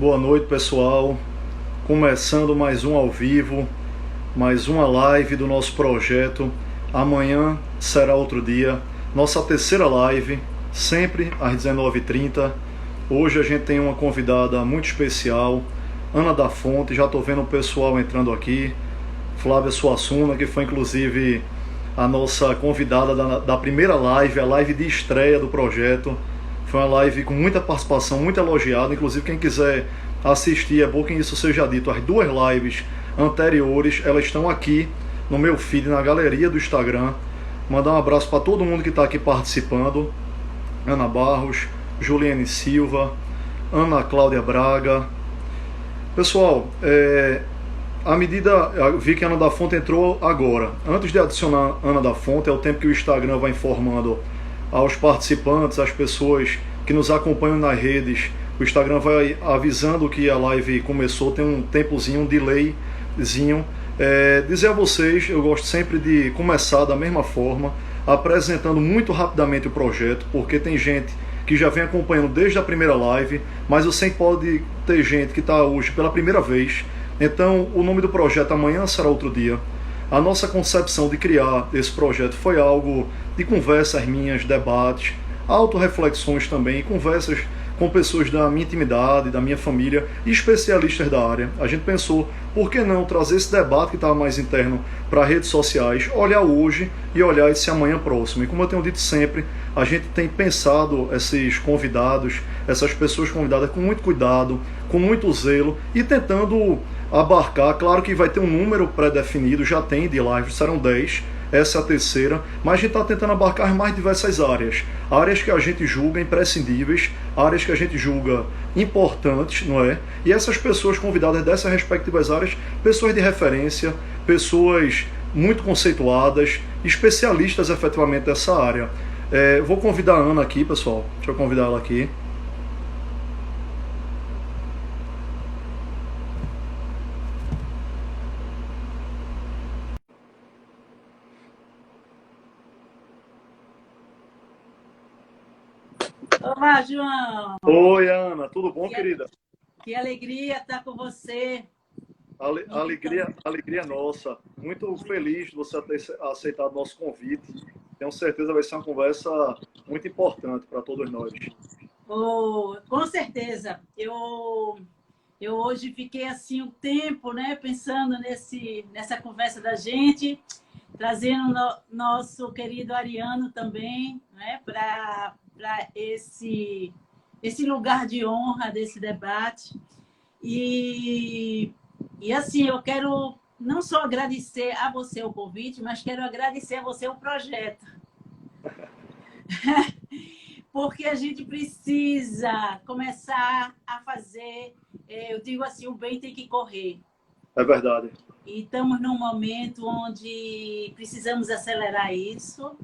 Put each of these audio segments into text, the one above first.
Boa noite, pessoal. Começando mais um ao vivo, mais uma live do nosso projeto. Amanhã será outro dia. Nossa terceira live, sempre às 19h30. Hoje a gente tem uma convidada muito especial, Ana da Fonte. Já estou vendo o pessoal entrando aqui. Flávia Suassuna, que foi inclusive a nossa convidada da primeira live, a live de estreia do projeto. Foi uma live com muita participação, muito elogiada. Inclusive, quem quiser assistir, é bom que isso seja dito. As duas lives anteriores, elas estão aqui no meu feed, na galeria do Instagram. Mandar um abraço para todo mundo que está aqui participando. Ana Barros, Juliane Silva, Ana Cláudia Braga. Pessoal, à medida, eu vi que a Ana da Fonte entrou agora. Antes de adicionar a Ana da Fonte, é o tempo que o Instagram vai informando aos participantes, às pessoas que nos acompanham nas redes. O Instagram vai avisando que a live começou, tem um tempozinho, um delayzinho. Dizer a vocês, eu gosto sempre de começar da mesma forma, apresentando muito rapidamente o projeto, porque tem gente que já vem acompanhando desde a primeira live, mas eu sei que pode ter gente que está hoje pela primeira vez. Então, o nome do projeto Amanhã Será Outro Dia. A nossa concepção de criar esse projeto foi algo de conversas minhas, debates, autorreflexões também, conversas com pessoas da minha intimidade, da minha família e especialistas da área. A gente pensou, por que não trazer esse debate que estava mais interno para redes sociais, olhar hoje e olhar esse amanhã próximo. E como eu tenho dito sempre, a gente tem pensado esses convidados, essas pessoas convidadas com muito cuidado, com muito zelo e tentando abarcar. Claro que vai ter um número pré-definido, já tem de lives, serão 10, essa é a terceira, mas a gente está tentando abarcar as mais diversas áreas. Áreas que a gente julga imprescindíveis, áreas que a gente julga importantes, não é? E essas pessoas convidadas dessas respectivas áreas, pessoas de referência, pessoas muito conceituadas, especialistas efetivamente dessa área. Vou convidar a Ana aqui, pessoal. Deixa eu convidar ela aqui. Olá, João! Oi, Ana, tudo bom, querida? Que alegria estar com você. Alegria nossa. Muito feliz de você ter aceitado nosso convite. Tenho certeza que vai ser uma conversa muito importante para todos nós. Com certeza. Eu hoje fiquei assim um tempo, né, pensando nessa conversa da gente, trazendo nosso querido Ariano também, né, para esse lugar de honra desse debate. E assim, eu quero não só agradecer a você o convite, mas quero agradecer a você o projeto. Porque a gente precisa começar a fazer, eu digo assim, o bem tem que correr. É verdade. E estamos num momento onde precisamos acelerar isso.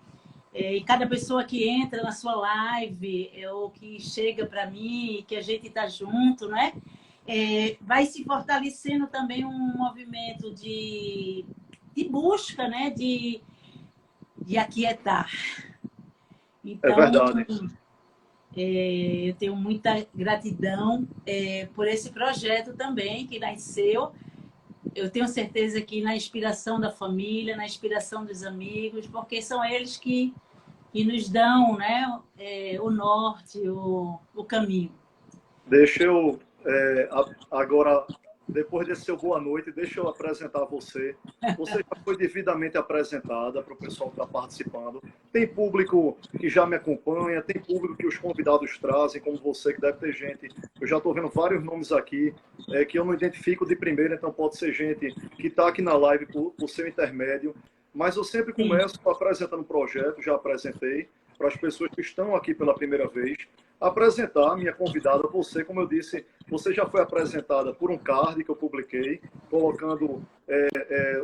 E cada pessoa que entra na sua live, ou que chega para mim, que a gente está junto, né? Vai se fortalecendo também um movimento de busca, né? De aquietar. Então, é verdade. Eu tenho muita gratidão por esse projeto também, que nasceu. Eu tenho certeza que na inspiração da família, na inspiração dos amigos, porque são eles que nos dão, né, o norte, o caminho. Deixa eu, agora, depois desse seu boa noite, deixa eu apresentar você. Você já foi devidamente apresentada para o pessoal que está participando. Tem público que já me acompanha, tem público que os convidados trazem, como você, que deve ter gente. Eu já estou vendo vários nomes aqui que eu não identifico de primeira, então pode ser gente que está aqui na live por seu intermédio. Mas eu sempre começo apresentando o projeto, já apresentei, para as pessoas que estão aqui pela primeira vez, apresentar a minha convidada, você, como eu disse, você já foi apresentada por um card que eu publiquei, colocando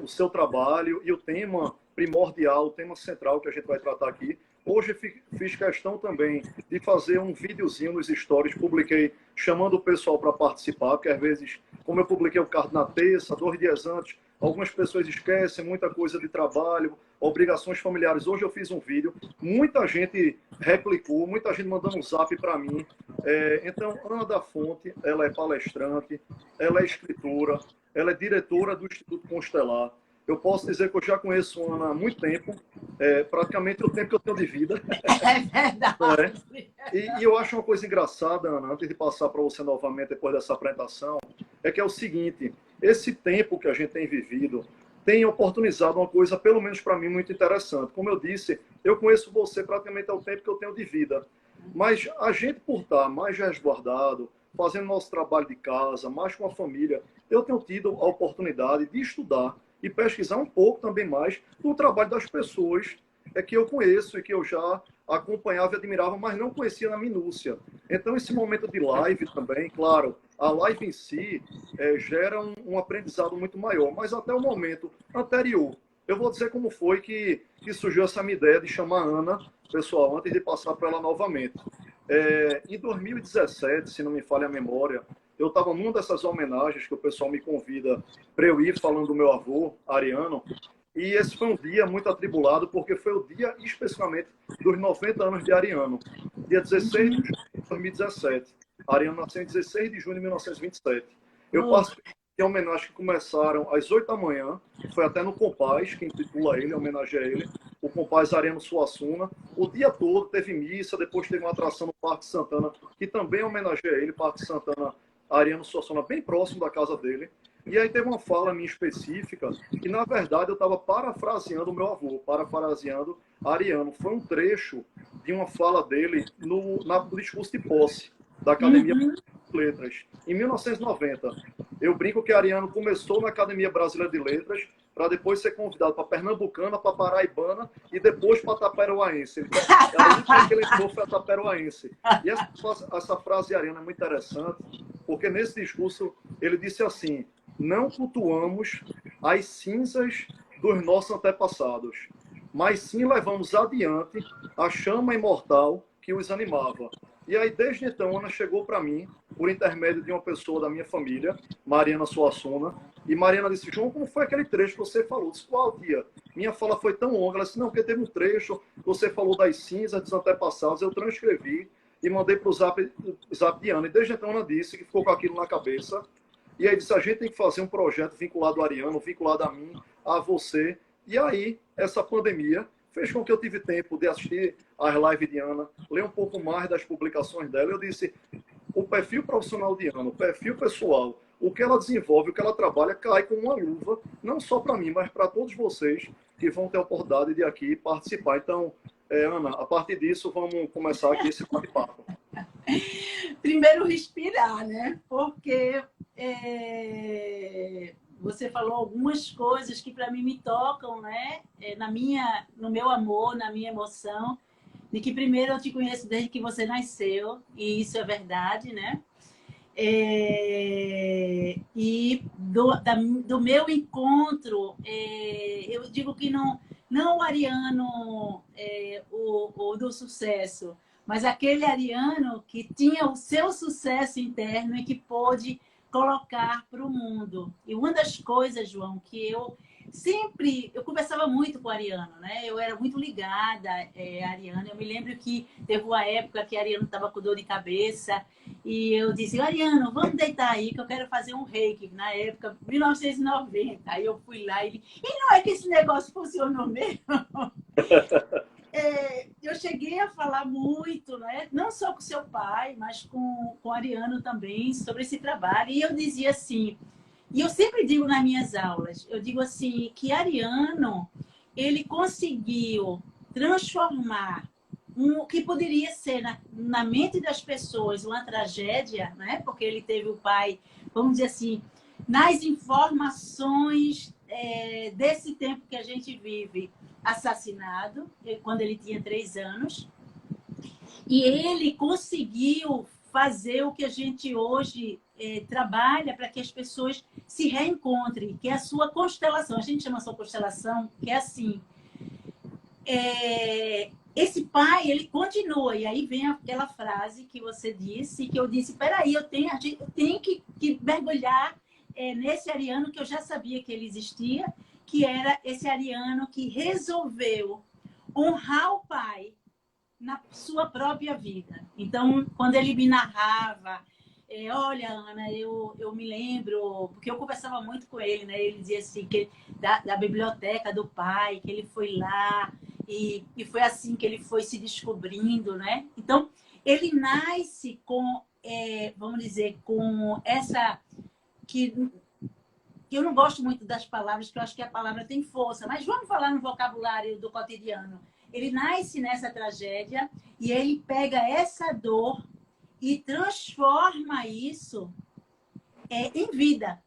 o seu trabalho e o tema primordial, o tema central que a gente vai tratar aqui. Hoje fiz questão também de fazer um videozinho nos stories, publiquei chamando o pessoal para participar, porque às vezes, como eu publiquei o card na terça, 2 dias antes, algumas pessoas esquecem muita coisa de trabalho, obrigações familiares. Hoje eu fiz um vídeo, muita gente replicou, muita gente mandando um zap para mim. Então, Ana da Fonte, ela é palestrante, ela é escritora, ela é diretora do Instituto Constelar. Eu posso dizer que eu já conheço a Ana há muito tempo, praticamente o tempo que eu tenho de vida. É verdade. E eu acho uma coisa engraçada, Ana, antes de passar para você novamente, depois dessa apresentação, que é o seguinte, esse tempo que a gente tem vivido tem oportunizado uma coisa, pelo menos para mim, muito interessante. Como eu disse, eu conheço você praticamente ao tempo que eu tenho de vida. Mas a gente, por estar mais resguardado, fazendo nosso trabalho de casa, mais com a família, eu tenho tido a oportunidade de estudar e pesquisar um pouco também mais do trabalho das pessoas que eu conheço e que eu já acompanhava e admirava, mas não conhecia na minúcia. Então, esse momento de live também, claro, a live em si gera um aprendizado muito maior, mas até o momento anterior, eu vou dizer como foi que surgiu essa minha ideia de chamar a Ana, pessoal, antes de passar para ela novamente. Em 2017, se não me falha a memória, eu estava numa dessas homenagens que o pessoal me convida para eu ir falando do meu avô, Ariano, e esse foi um dia muito atribulado, porque foi o dia, especificamente, dos 90 anos de Ariano. Dia 16 de junho de 2017. Ariano nasceu em 16 de junho de 1927. Eu participei de homenagens que começaram às 8 da manhã, foi até no Compaz, que intitula ele, homenageia ele, o Compaz Ariano Suassuna. O dia todo teve missa, depois teve uma atração no Parque Santana, que também homenageia ele, Parque Santana Ariano Suassuna, bem próximo da casa dele. E aí teve uma fala minha específica, que na verdade eu estava parafraseando o meu avô, parafraseando Ariano. Foi um trecho de uma fala dele no discurso de posse da Academia de Letras, em 1990. Eu brinco que Ariano começou na Academia Brasileira de Letras, para depois ser convidado para Pernambucana, para Paraibana e depois para Taperoaense. A última que ele entrou foi a Taperoaense. E essa frase de Ariano é muito interessante, porque nesse discurso ele disse assim: não cultuamos as cinzas dos nossos antepassados, mas sim levamos adiante a chama imortal que os animava. E aí, desde então, Ana chegou para mim, por intermédio de uma pessoa da minha família, Mariana Suassuna, e Mariana disse: João, como foi aquele trecho que você falou? Eu disse: qual dia? Minha fala foi tão longa. Ela disse: não, porque teve um trecho que você falou das cinzas dos antepassados, eu transcrevi e mandei para o zap de Ana. E desde então, Ana disse que ficou com aquilo na cabeça. E aí disse: a gente tem que fazer um projeto vinculado ao Ariano, vinculado a mim, a você. E aí, essa pandemia fez com que eu tive tempo de assistir às lives de Ana, ler um pouco mais das publicações dela. Eu disse: o perfil profissional de Ana, o perfil pessoal, o que ela desenvolve, o que ela trabalha, cai com uma luva, não só para mim, mas para todos vocês que vão ter a oportunidade de aqui participar. Então, Ana, a partir disso, vamos começar aqui esse bate-papo. Primeiro, respirar, né? Porque você falou algumas coisas que para mim me tocam, né? No meu amor, na minha emoção, de que primeiro eu te conheço desde que você nasceu, e isso é verdade, né? E do meu encontro, eu digo que não o Ariano o do sucesso, mas aquele Ariano que tinha o seu sucesso interno e que pôde colocar para o mundo. E uma das coisas, João, que eu conversava muito com a Ariana, né? Eu era muito ligada a Ariana. Eu me lembro que teve uma época que a Ariana estava com dor de cabeça e eu disse: Ariana, vamos deitar aí que eu quero fazer um reiki. Na época, 1990. Aí eu fui lá e não é que esse negócio funcionou mesmo? Eu cheguei a falar muito, né? Não só com seu pai, mas com o Ariano também, sobre esse trabalho. E eu dizia assim, e eu sempre digo nas minhas aulas, eu digo assim, que Ariano, ele conseguiu transformar o que poderia ser na mente das pessoas uma tragédia, né? Porque ele teve o pai, vamos dizer assim, nas informações desse tempo que a gente vive, assassinado, quando ele tinha 3 anos. E ele conseguiu fazer o que a gente hoje trabalha para que as pessoas se reencontrem, que é a sua constelação. A gente chama a sua constelação, que é assim. Esse pai, ele continua, e aí vem aquela frase que você disse, que eu disse: peraí, eu tenho que mergulhar nesse Ariano, que eu já sabia que ele existia, que era esse ariano que resolveu honrar o pai na sua própria vida. Então, quando ele me narrava, olha, Ana, eu me lembro, porque eu conversava muito com ele, né? Ele dizia assim, que da biblioteca do pai, que ele foi lá, e foi assim que ele foi se descobrindo, né? Então, ele nasce com, vamos dizer, com essa... que eu não gosto muito das palavras, porque eu acho que a palavra tem força, mas vamos falar no vocabulário do cotidiano. Ele nasce nessa tragédia e ele pega essa dor e transforma isso em vida.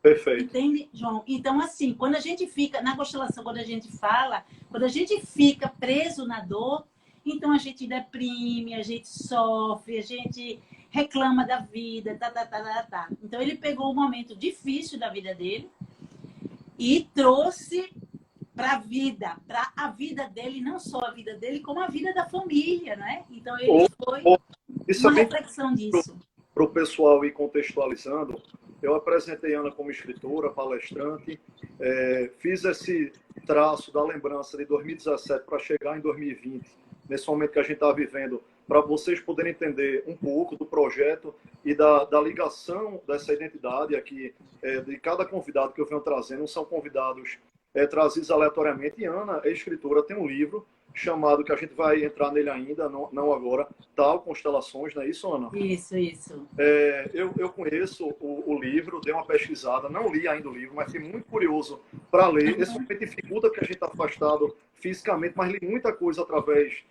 Perfeito. Entende, João? Então, assim, quando a gente fica, na constelação, quando a gente fala, quando a gente fica preso na dor, então a gente deprime, a gente sofre, a gente reclama da vida, tá. Então, ele pegou um momento difícil da vida dele e trouxe para a vida dele, não só a vida dele, como a vida da família, né? Então, ele foi uma reflexão disso. Para o pessoal ir contextualizando, eu apresentei Ana como escritora, palestrante, fiz esse traço da lembrança de 2017 para chegar em 2020, nesse momento que a gente está vivendo, para vocês poderem entender um pouco do projeto e da ligação dessa identidade aqui, de cada convidado que eu venho trazendo. São convidados trazidos aleatoriamente, e Ana é escritora, tem um livro chamado, que a gente vai entrar nele ainda, não agora, Tal Constelações, não é isso, Ana? Isso. Eu conheço o livro, dei uma pesquisada, não li ainda o livro, mas fiquei muito curioso para ler. Esse momento dificulta porque a gente está afastado fisicamente, mas li muita coisa através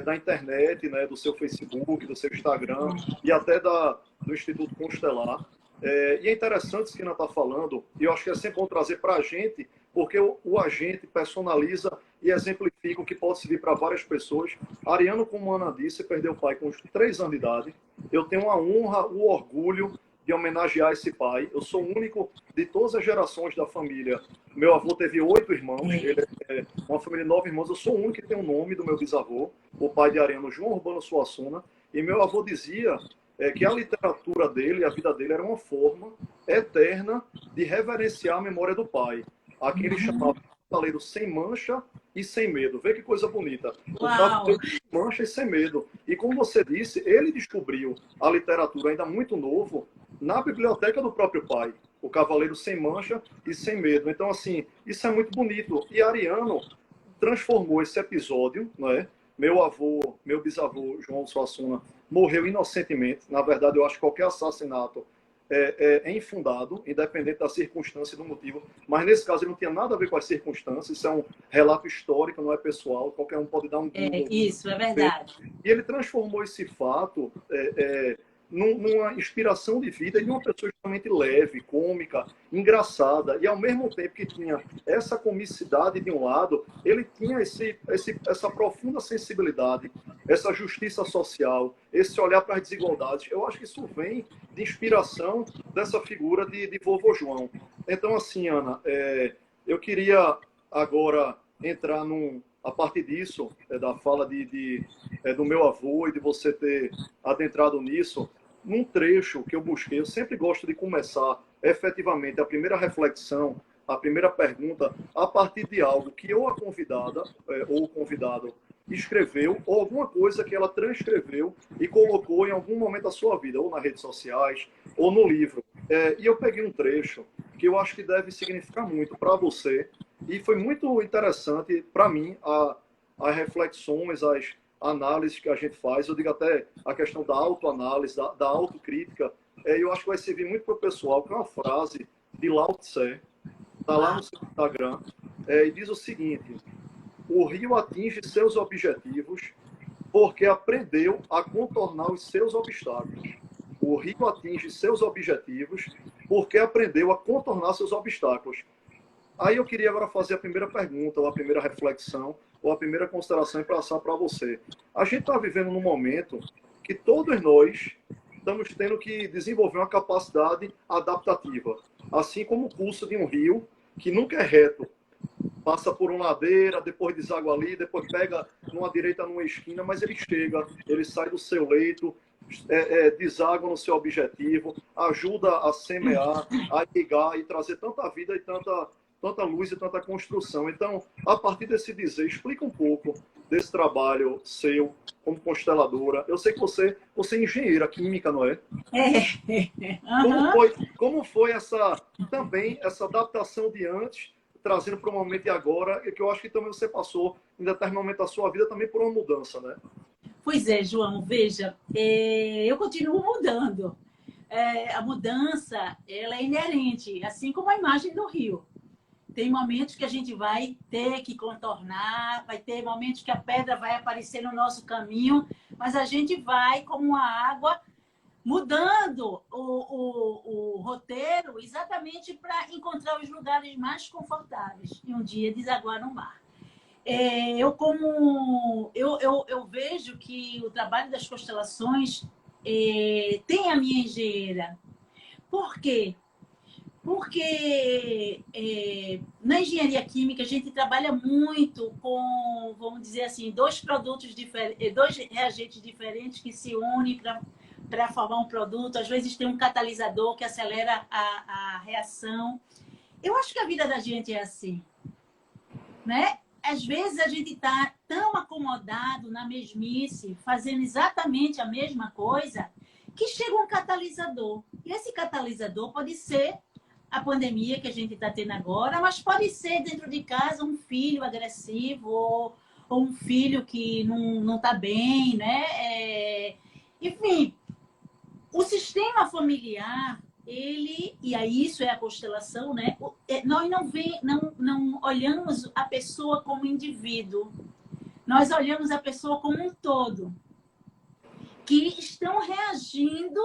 da internet, né, do seu Facebook, do seu Instagram e até do Instituto Constelar. E é interessante isso que Ana está falando, e eu acho que é sempre bom trazer para a gente, porque o agente personaliza e exemplifica o que pode servir para várias pessoas. Ariano, como a Ana disse, perdeu o pai com uns 3 anos de idade. Eu tenho a honra, o orgulho de homenagear esse pai. Eu sou o único de todas as gerações da família. Meu avô teve 8 irmãos, ele é uma família de 9 irmãos. Eu sou o único que tem o nome do meu bisavô, o pai de Ariano, João Urbano Suassuna. E meu avô dizia que a literatura dele, a vida dele, era uma forma eterna de reverenciar a memória do pai. Aqui ele chamava Cavaleiro Sem Mancha e Sem Medo. Vê que coisa bonita. O Cavaleiro Sem Mancha e Sem Medo. E como você disse, ele descobriu a literatura ainda muito novo na biblioteca do próprio pai. O Cavaleiro Sem Mancha e Sem Medo. Então, assim, isso é muito bonito. E Ariano transformou esse episódio, não é? Meu bisavô, João Suassuna, morreu inocentemente. Na verdade, eu acho que qualquer assassinato é infundado, independente da circunstância e do motivo. Mas, nesse caso, ele não tinha nada a ver com as circunstâncias. Isso é um relato histórico, não é pessoal. Qualquer um pode dar um Google. Isso, é verdade. E ele transformou esse fato numa inspiração de vida de uma pessoa extremamente leve, cômica, engraçada, e ao mesmo tempo que tinha essa comicidade de um lado, ele tinha essa profunda sensibilidade, essa justiça social, esse olhar para as desigualdades. Eu acho que isso vem de inspiração dessa figura de vovô João. Então, assim, Ana, eu queria agora entrar a partir disso, da fala do meu avô e de você ter adentrado nisso, num trecho que eu busquei. Eu sempre gosto de começar efetivamente a primeira reflexão, a primeira pergunta, a partir de algo que ou a convidada ou o convidado escreveu, ou alguma coisa que ela transcreveu e colocou em algum momento da sua vida, ou nas redes sociais, ou no livro. E eu peguei um trecho que eu acho que deve significar muito para você, e foi muito interessante para mim as reflexões, as análises que a gente faz. Eu digo até a questão da autoanálise, da autocrítica. Eu acho que vai servir muito para o pessoal, que é uma frase de Lao Tse, está lá no seu Instagram, e diz o seguinte: o rio atinge seus objetivos porque aprendeu a contornar os seus obstáculos. O rio atinge seus objetivos porque aprendeu a contornar seus obstáculos. Aí eu queria agora fazer a primeira pergunta, ou a primeira reflexão, ou a primeira consideração, e passar para você. A gente está vivendo num momento que todos nós estamos tendo que desenvolver uma capacidade adaptativa. Assim como o curso de um rio, que nunca é reto, passa por uma ladeira, depois deságua ali, depois pega numa direita, numa esquina, mas ele chega, ele sai do seu leito, deságua no seu objetivo, ajuda a semear, a irrigar e trazer tanta vida e tanta tanta luz e tanta construção. Então, a partir desse dizer, explica um pouco desse trabalho seu como consteladora. Eu sei que você é engenheira química, não é? Uhum. Como foi também essa adaptação de antes, trazendo para o momento de agora, e que eu acho que também você passou, em determinado momento da sua vida, também por uma mudança, né? Pois é, João, veja, eu continuo mudando. A mudança, ela é inerente, assim como a imagem do rio. Tem momentos que a gente vai ter que contornar, vai ter momentos que a pedra vai aparecer no nosso caminho, mas a gente vai, como a água, mudando o roteiro exatamente para encontrar os lugares mais confortáveis e um dia desaguar no mar. Eu vejo que o trabalho das constelações tem a minha engenheira. Por quê? Porque na engenharia química a gente trabalha muito com, vamos dizer assim, dois produtos diferentes, dois reagentes diferentes que se unem para formar um produto. Às vezes tem um catalisador que acelera a reação. Eu acho que a vida da gente é assim, né? Às vezes a gente está tão acomodado na mesmice, fazendo exatamente a mesma coisa, que chega um catalisador. E esse catalisador pode ser a pandemia que a gente está tendo agora, mas pode ser dentro de casa um filho agressivo ou um filho que não está bem, né? Enfim, o sistema familiar, e aí isso é a constelação, né? Nós não olhamos a pessoa como indivíduo, nós olhamos a pessoa como um todo, que estão reagindo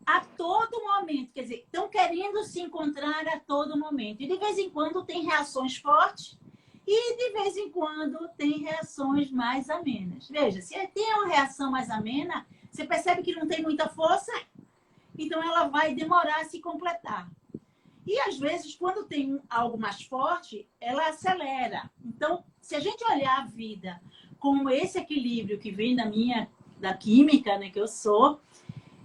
a todo momento, quer dizer, estão querendo se encontrar a todo momento. E de vez em quando tem reações fortes e de vez em quando tem reações mais amenas. Veja, se tem uma reação mais amena, você percebe que não tem muita força, então ela vai demorar a se completar. E às vezes, quando tem algo mais forte, ela acelera. Então, se a gente olhar a vida com esse equilíbrio que vem da química, né, que eu sou,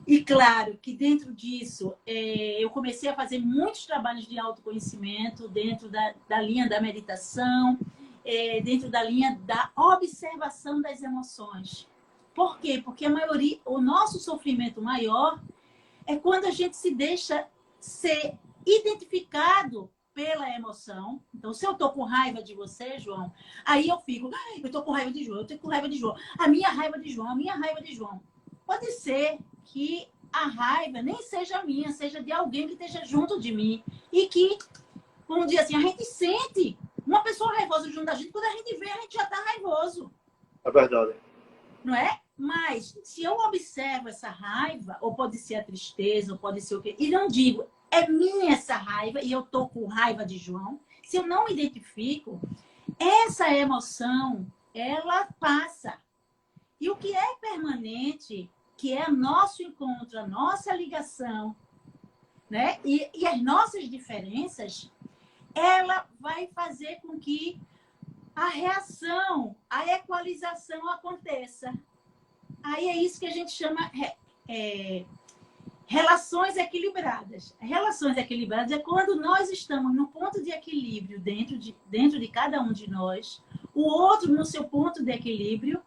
e claro que dentro disso eu comecei a fazer muitos trabalhos de autoconhecimento dentro da linha da meditação, dentro da linha da observação das emoções. Por quê? Porque o nosso sofrimento maior é quando a gente se deixa ser identificado pela emoção. Então, se eu tô com raiva de você, João, aí eu fico, eu tô com raiva de João, eu tô com raiva de João. A minha raiva de João, a minha raiva de João. Pode ser que a raiva nem seja minha, seja de alguém que esteja junto de mim. E que, vamos dizer assim, a gente sente uma pessoa raivosa junto da gente, quando a gente vê, a gente já tá raivoso. É verdade. Não é? Mas, se eu observo essa raiva, ou pode ser a tristeza, ou pode ser o quê? E não digo, é minha essa raiva, e eu tô com raiva de João. Se eu não identifico, essa emoção, ela passa. E o que é permanente, que é nosso encontro, a nossa ligação, né? E as nossas diferenças, ela vai fazer com que a reação, a equalização aconteça. Aí é isso que a gente chama relações equilibradas. Relações equilibradas é quando nós estamos no ponto de equilíbrio dentro de cada um de nós, o outro no seu ponto de equilíbrio,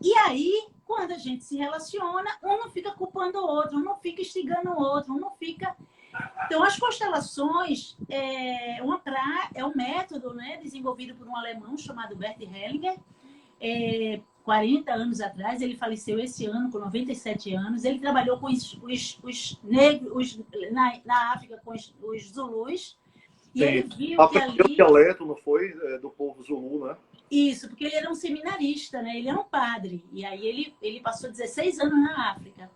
e aí, quando a gente se relaciona, um não fica culpando o outro, um não fica instigando o outro, um não fica... Então, as constelações é um método, né, desenvolvido por um alemão chamado Bert Hellinger. 40 anos atrás, ele faleceu esse ano, com 97 anos. Ele trabalhou com os negros na África, com os Zulus. E Sim. ele viu que ali... O dialeto, não foi? Do povo Zulu, né? Isso, porque ele era um seminarista, né? Ele era um padre. E aí ele passou 16 anos na África.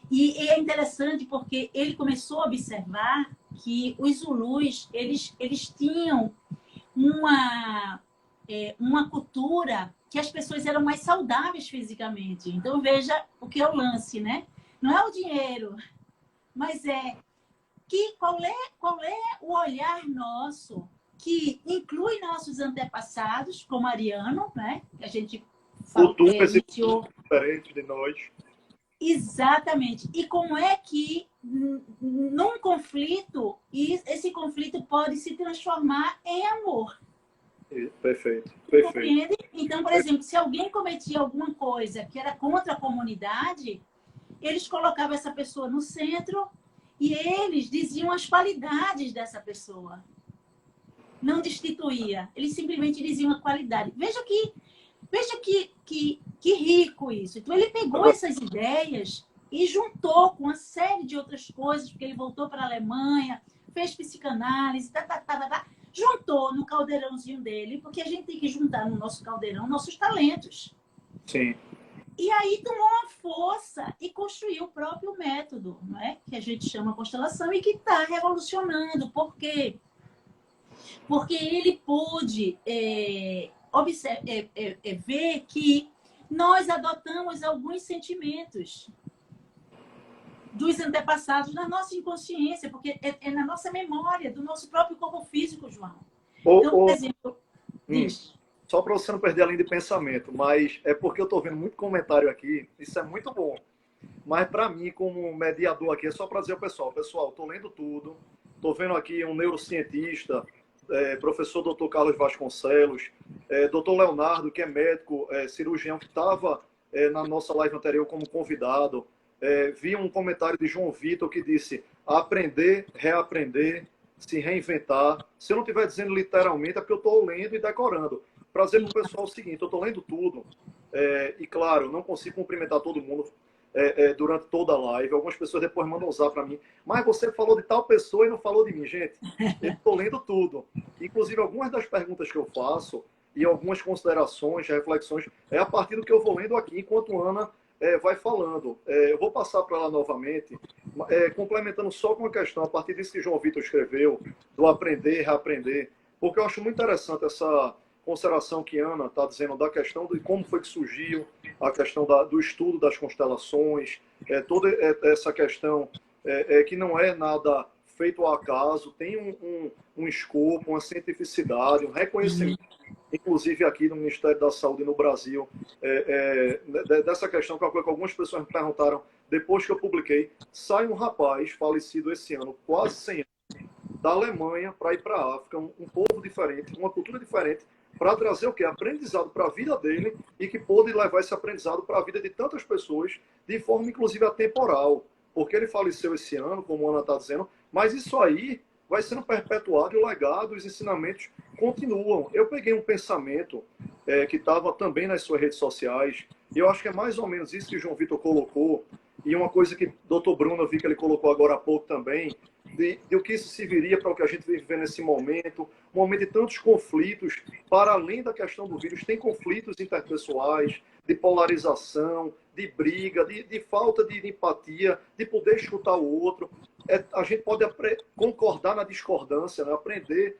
E é interessante porque ele começou a observar que os Zulus, eles tinham uma cultura que as pessoas eram mais saudáveis fisicamente. Então, veja o que é o lance, né? Não é o dinheiro, mas qual é o olhar nosso que inclui nossos antepassados, como Ariano, né? Que a gente culturas diferentes de nós. Exatamente. E como é que, num conflito, esse conflito pode se transformar em amor? Perfeito, perfeito. Compreende? Então, por exemplo, se alguém cometia alguma coisa que era contra a comunidade, eles colocavam essa pessoa no centro e eles diziam as qualidades dessa pessoa. Não destituía. Eles simplesmente diziam a qualidade. Veja que rico isso. Então, ele pegou essas ideias e juntou com uma série de outras coisas, porque ele voltou para a Alemanha, fez psicanálise, juntou no caldeirãozinho dele, porque a gente tem que juntar no nosso caldeirão nossos talentos. Sim. E aí tomou uma força e construiu o próprio método, não é? Que a gente chama constelação e que está revolucionando. Por quê? Porque ele pôde ver que nós adotamos alguns sentimentos dos antepassados na nossa inconsciência, porque é na nossa memória, do nosso próprio corpo físico, João. Então, por exemplo, diz. Só para você não perder a linha de pensamento, mas é porque eu estou vendo muito comentário aqui, isso é muito bom. Mas para mim, como mediador aqui, é só para dizer ao pessoal, estou lendo tudo, estou vendo aqui um neurocientista, professor Dr. Carlos Vasconcelos, Dr. Leonardo, que é médico, cirurgião, que estava na nossa live anterior como convidado. Vi um comentário de João Vitor que disse aprender, reaprender, se reinventar. Se eu não estiver dizendo literalmente, é porque eu estou lendo e decorando. Para dizer para o pessoal o seguinte, eu estou lendo tudo, e claro, não consigo cumprimentar todo mundo durante toda a live. Algumas pessoas depois mandam usar para mim, mas você falou de tal pessoa e não falou de mim. Gente, eu estou lendo tudo. Inclusive, algumas das perguntas que eu faço e algumas considerações, reflexões, é a partir do que eu vou lendo aqui, enquanto Ana vai falando. Eu vou passar para ela novamente, complementando só com uma questão, a partir disso que João Vitor escreveu, do aprender, reaprender, porque eu acho muito interessante essa consideração que Ana está dizendo da questão de como foi que surgiu a questão do estudo das constelações, toda essa questão que não é nada feito ao acaso, tem um escopo, uma cientificidade, um reconhecimento, inclusive aqui no Ministério da Saúde no Brasil, dessa questão, que é uma coisa que algumas pessoas me perguntaram depois que eu publiquei. Sai um rapaz falecido esse ano, quase 100 anos, da Alemanha para ir para a África, um povo diferente, uma cultura diferente, para trazer o quê? Aprendizado para a vida dele e que pôde levar esse aprendizado para a vida de tantas pessoas, de forma inclusive atemporal, porque ele faleceu esse ano, como a Ana está dizendo, mas isso aí vai sendo perpetuado e o legado, os ensinamentos continuam. Eu peguei um pensamento que estava também nas suas redes sociais, e eu acho que é mais ou menos isso que o João Vitor colocou, e uma coisa que o Dr. Bruno, eu vi que ele colocou agora há pouco também, de o que isso serviria para o que a gente vive nesse momento, um momento de tantos conflitos, para além da questão do vírus, tem conflitos interpessoais, de polarização, de briga, de falta de empatia, de poder escutar o outro. A gente pode concordar na discordância, né? Aprender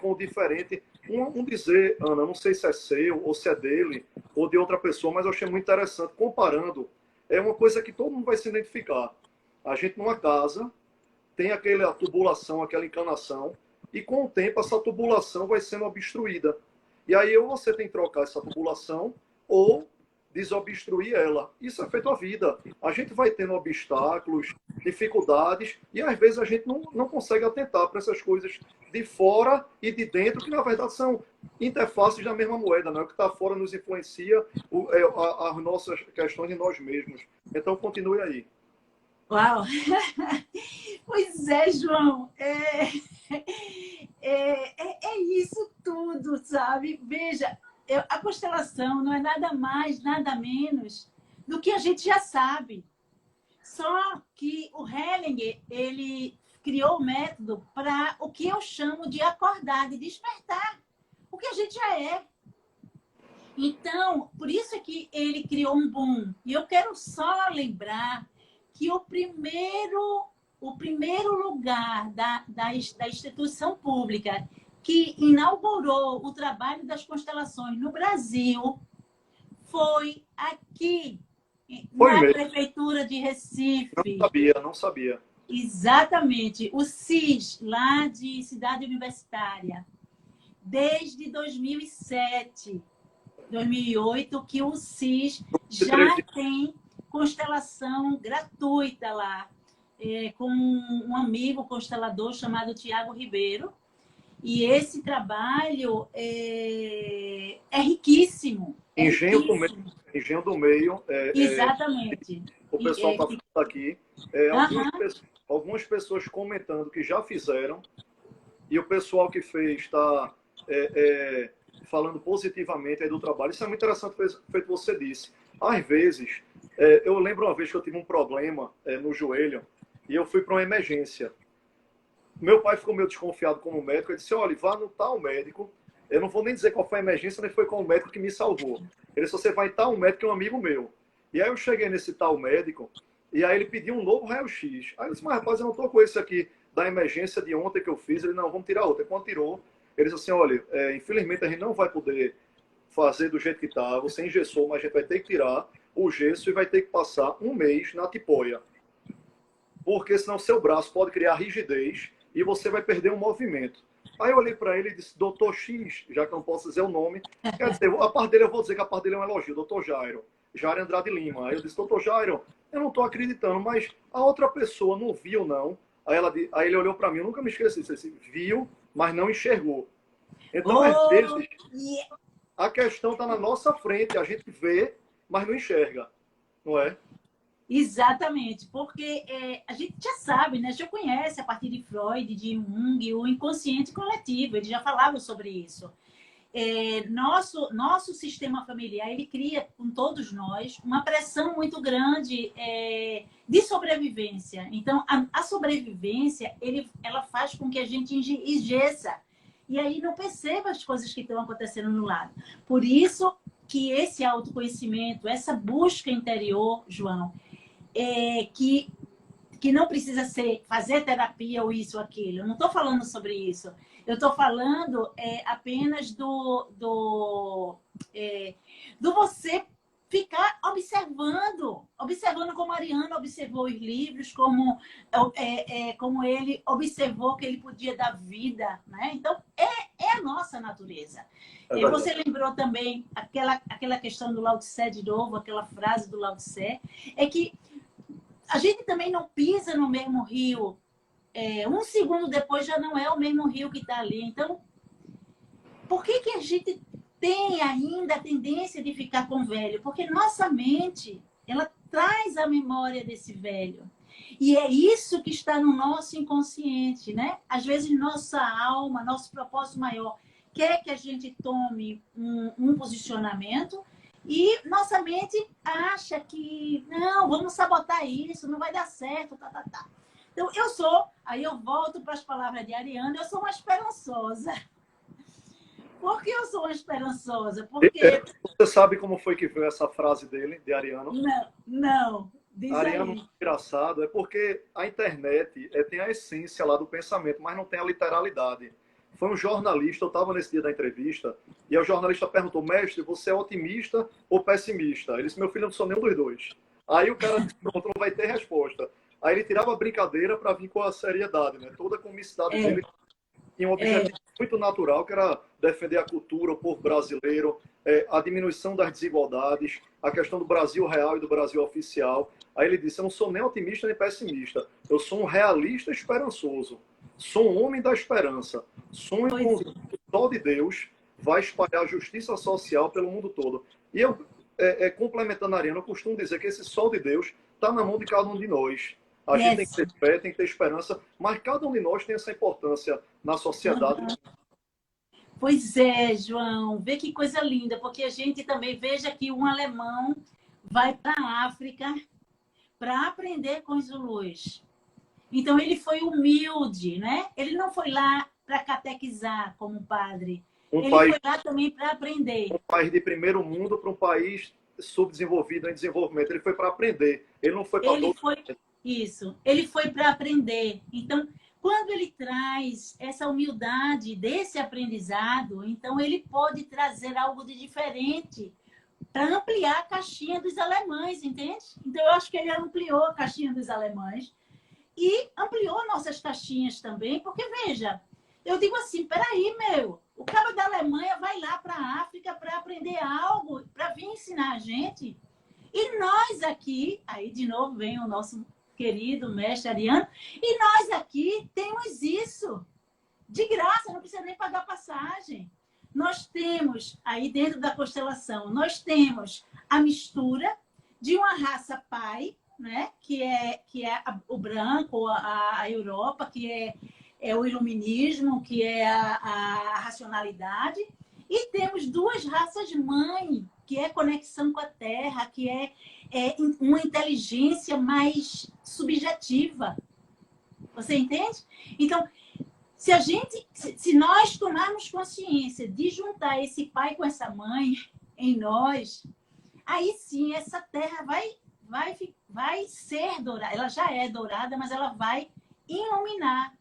com o diferente. Um dizer, Ana, não sei se é seu, ou se é dele, ou de outra pessoa, mas eu achei muito interessante, comparando, é uma coisa que todo mundo vai se identificar. A gente numa casa tem aquela tubulação, aquela encanação, e com o tempo essa tubulação vai sendo obstruída. E aí ou você tem que trocar essa tubulação, ou desobstruir ela. Isso é feito a vida. A gente vai tendo obstáculos, dificuldades, e às vezes a gente não consegue atentar para essas coisas de fora e de dentro, que na verdade são interfaces da mesma moeda, né? O que está fora nos influencia as nossas questões de nós mesmos. Então continue aí. Uau! Pois é, João. Isso tudo, sabe? Veja, a constelação não é nada mais, nada menos do que a gente já sabe. Só que o Hellinger, ele criou o método para o que eu chamo de acordar, de despertar, o que a gente já é. Então, por isso é que ele criou um boom. E eu quero só lembrar que o primeiro lugar da instituição pública que inaugurou o trabalho das constelações no Brasil foi aqui, na Prefeitura de Recife. Não sabia. Exatamente. O CIS, lá de Cidade Universitária. Desde 2007, 2008, que o CIS já tem constelação gratuita lá, com um amigo constelador chamado Tiago Ribeiro. E esse trabalho é riquíssimo. Engenho do Meio. Engenho do Meio. Exatamente. O pessoal está falando aqui. Algumas pessoas comentando que já fizeram. E o pessoal que fez está falando positivamente aí do trabalho. Isso é muito interessante, feito você disse. Às vezes, eu lembro uma vez que eu tive um problema no joelho e eu fui para uma emergência. Meu pai ficou meio desconfiado como médico. Ele disse, olha, vá no tal médico. Eu não vou nem dizer qual foi a emergência, nem foi qual médico que me salvou. Ele disse, você vai em tal médico, que é um amigo meu. E aí eu cheguei nesse tal médico e aí ele pediu um novo raio-x. Aí eu disse, mas rapaz, eu não estou com esse aqui da emergência de ontem que eu fiz. Ele, não, vamos tirar outra. E quando tirou, ele disse assim, olha, infelizmente a gente não vai poder fazer do jeito que está. Você engessou, mas a gente vai ter que tirar o gesso e vai ter que passar um mês na tipoia. Porque senão seu braço pode criar rigidez e você vai perder um movimento. Aí eu olhei para ele e disse, doutor X, já que não posso dizer o nome, quer dizer, a parte dele eu vou dizer que a parte dele é um elogio, doutor Jairo Andrade Lima. Aí eu disse, doutor Jairo, eu não estou acreditando, mas a outra pessoa não viu, não. Aí ele olhou para mim, eu nunca me esqueci, disse, viu, mas não enxergou. Então, às vezes, a questão está na nossa frente, a gente vê, mas não enxerga, não é? Exatamente, porque a gente já sabe, né? Já conhece a partir de Freud, de Jung, o inconsciente coletivo, eles já falavam sobre isso. Nosso sistema familiar, ele cria com todos nós uma pressão muito grande de sobrevivência. Então, a sobrevivência, ela faz com que a gente engessa e aí não perceba as coisas que estão acontecendo no lado. Por isso que esse autoconhecimento, essa busca interior, João, que não precisa fazer terapia ou isso ou aquilo. Eu não estou falando sobre isso. Eu estou falando apenas do você ficar observando como a Ariana observou os livros, como ele observou que ele podia dar vida, né? Então, é a nossa natureza. Você lembrou também aquela questão do Lao Tse de novo, aquela frase do Lao Tse, é que a gente também não pisa no mesmo rio. Um segundo depois já não é o mesmo rio que está ali. Então, por que a gente tem ainda a tendência de ficar com o velho? Porque nossa mente, ela traz a memória desse velho. E é isso que está no nosso inconsciente, né? Às vezes nossa alma, nosso propósito maior quer que a gente tome um posicionamento e nossa mente acha que não, vamos sabotar isso, não vai dar certo, tá. Então, aí eu volto para as palavras de Ariana, eu sou uma esperançosa. Por que eu sou uma esperançosa? Porque... Você sabe como foi que veio essa frase dele, de Ariano? Não. Diz Ariano, aí. engraçado, é porque a internet tem a essência lá do pensamento, mas não tem a literalidade. Foi um jornalista, eu estava nesse dia da entrevista, e o jornalista perguntou, mestre, você é otimista ou pessimista? Ele disse, meu filho, eu não sou nenhum dos dois. Aí o cara disse, pronto, não vai ter resposta. Aí ele tirava a brincadeira para vir com a seriedade, né? Toda a comicidade dele tinha um objetivo muito natural, que era defender a cultura, o povo brasileiro, a diminuição das desigualdades, a questão do Brasil real e do Brasil oficial. Aí ele disse, eu não sou nem otimista nem pessimista, eu sou um realista esperançoso, sou um homem da esperança, sonho com o sol de Deus, vai espalhar a justiça social pelo mundo todo. E eu, complementando a Ariana, eu costumo dizer que esse sol de Deus está na mão de cada um de nós. A gente tem que ter fé, tem que ter esperança, mas cada um de nós tem essa importância na sociedade. Pois é, João, vê que coisa linda, porque a gente também veja que um alemão vai para a África para aprender com os zulus. Então ele foi humilde, né? Ele não foi lá para catequizar como padre. Ele foi lá também para aprender. Um país de primeiro mundo para um país subdesenvolvido em desenvolvimento. Ele foi para aprender. Ele não foi para Isso, ele foi para aprender. Então, quando ele traz essa humildade desse aprendizado, então ele pode trazer algo de diferente para ampliar a caixinha dos alemães, entende? Então, eu acho que ele ampliou a caixinha dos alemães e ampliou nossas caixinhas também, porque, veja, eu digo assim, peraí, o cara da Alemanha vai lá para a África para aprender algo, para vir ensinar a gente. E nós aqui, aí de novo vem o nosso querido mestre Ariano, e nós aqui temos isso de graça, não precisa nem pagar passagem. Nós temos, aí dentro da constelação, nós temos a mistura de uma raça pai, né? que é o branco, a Europa, que é o iluminismo, que é a racionalidade, e temos duas raças mãe, que é conexão com a Terra, que é uma inteligência mais subjetiva. Você entende? Então, se nós tomarmos consciência de juntar esse pai com essa mãe em nós, aí sim essa Terra vai ser dourada. Ela já é dourada, mas ela vai iluminar.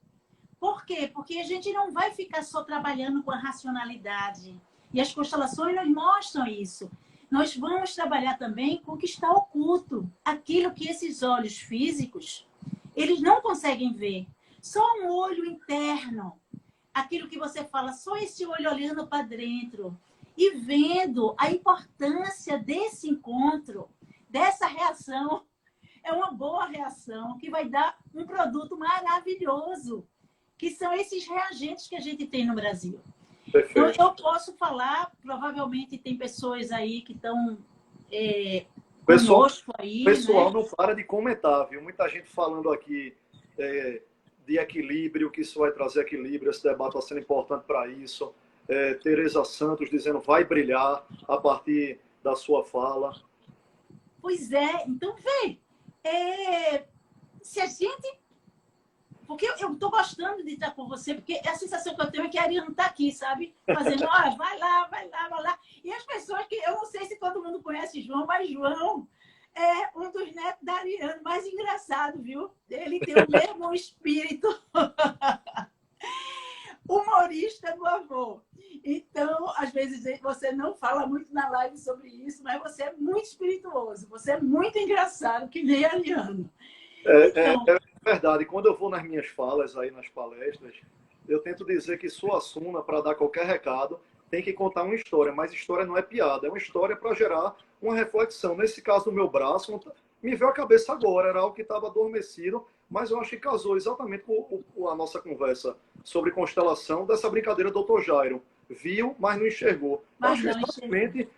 Por quê? Porque a gente não vai ficar só trabalhando com a racionalidade. E as constelações nos mostram isso. Nós vamos trabalhar também com o que está oculto. Aquilo que esses olhos físicos, eles não conseguem ver. Só um olho interno. Aquilo que você fala, só esse olho olhando para dentro. E vendo a importância desse encontro, dessa reação. É uma boa reação que vai dar um produto maravilhoso, que são esses reagentes que a gente tem no Brasil. Perfeito. Então, eu posso falar, provavelmente tem pessoas aí que estão conosco aí. Pessoal, né? Não para de comentar, viu? Muita gente falando aqui de equilíbrio, que isso vai trazer equilíbrio, esse debate está sendo importante para isso. Tereza Santos dizendo vai brilhar a partir da sua fala. Pois é, então vê, se a gente... Porque eu estou gostando de estar com você, porque a sensação que eu tenho é que a Ariane está aqui, sabe? Fazendo, vai lá, vai lá, vai lá. E as pessoas que... Eu não sei se todo mundo conhece João, mas João é um dos netos da Ariane, mais engraçado, viu? Ele tem o mesmo espírito humorista do avô. Então, às vezes, você não fala muito na live sobre isso, mas você é muito espirituoso, você é muito engraçado, que nem a Ariane. Então... É verdade. Quando eu vou nas minhas falas, aí nas palestras, eu tento dizer que Suassuna, para dar qualquer recado, tem que contar uma história, mas história não é piada, é uma história para gerar uma reflexão. Nesse caso do meu braço, me veio à cabeça agora, era algo que estava adormecido, mas eu acho que casou exatamente com a nossa conversa sobre constelação, dessa brincadeira do Dr. Jairo. Viu, mas não enxergou. Acho que exatamente,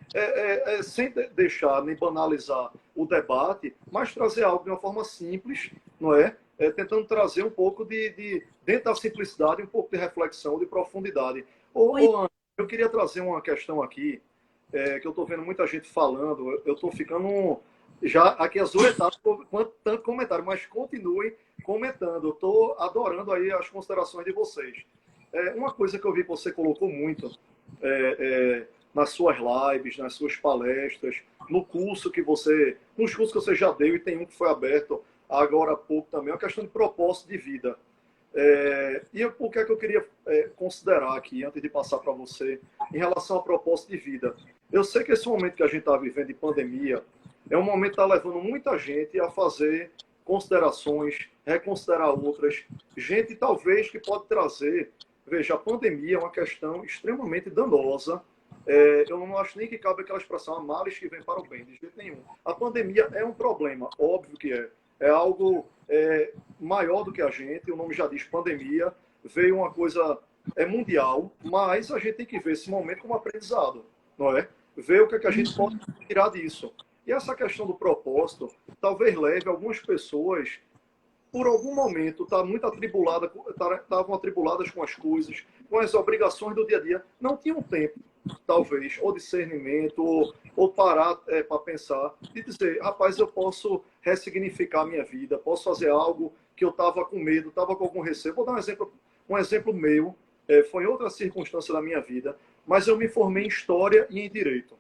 sem deixar nem banalizar o debate, mas trazer algo de uma forma simples, não é? Tentando trazer um pouco dentro da simplicidade, um pouco de reflexão, de profundidade. Ana, eu queria trazer uma questão aqui, que eu estou vendo muita gente falando, eu estou ficando já aqui as duas etapas, tanto comentário, mas continuem comentando. Eu estou adorando aí as considerações de vocês. Uma coisa que eu vi que você colocou muito nas suas lives, nas suas palestras, nos cursos que você já deu, e tem um que foi aberto agora há pouco também, é uma questão de propósito de vida. E o que é que eu queria considerar aqui, antes de passar para você, em relação a propósito de vida. Eu sei que esse momento que a gente está vivendo de pandemia é um momento que está levando muita gente a fazer considerações, reconsiderar outras. Gente, talvez, que pode trazer... Veja, a pandemia é uma questão extremamente danosa. Eu não acho nem que cabe aquela expressão, a males que vem para o bem, de jeito nenhum. A pandemia é um problema, óbvio que é. É algo maior do que a gente, o nome já diz pandemia, veio uma coisa mundial, mas a gente tem que ver esse momento como aprendizado, não é? Ver o que a gente pode tirar disso. E essa questão do propósito talvez leve algumas pessoas, por algum momento, estavam atribuladas com as coisas, com as obrigações do dia a dia, não tinham tempo, talvez, ou discernimento, ou parar para pensar, e dizer, rapaz, eu posso ressignificar a minha vida, posso fazer algo que eu estava com medo, estava com algum receio. Vou dar um exemplo meu, foi outra circunstância da minha vida, mas eu me formei em História e em Direito.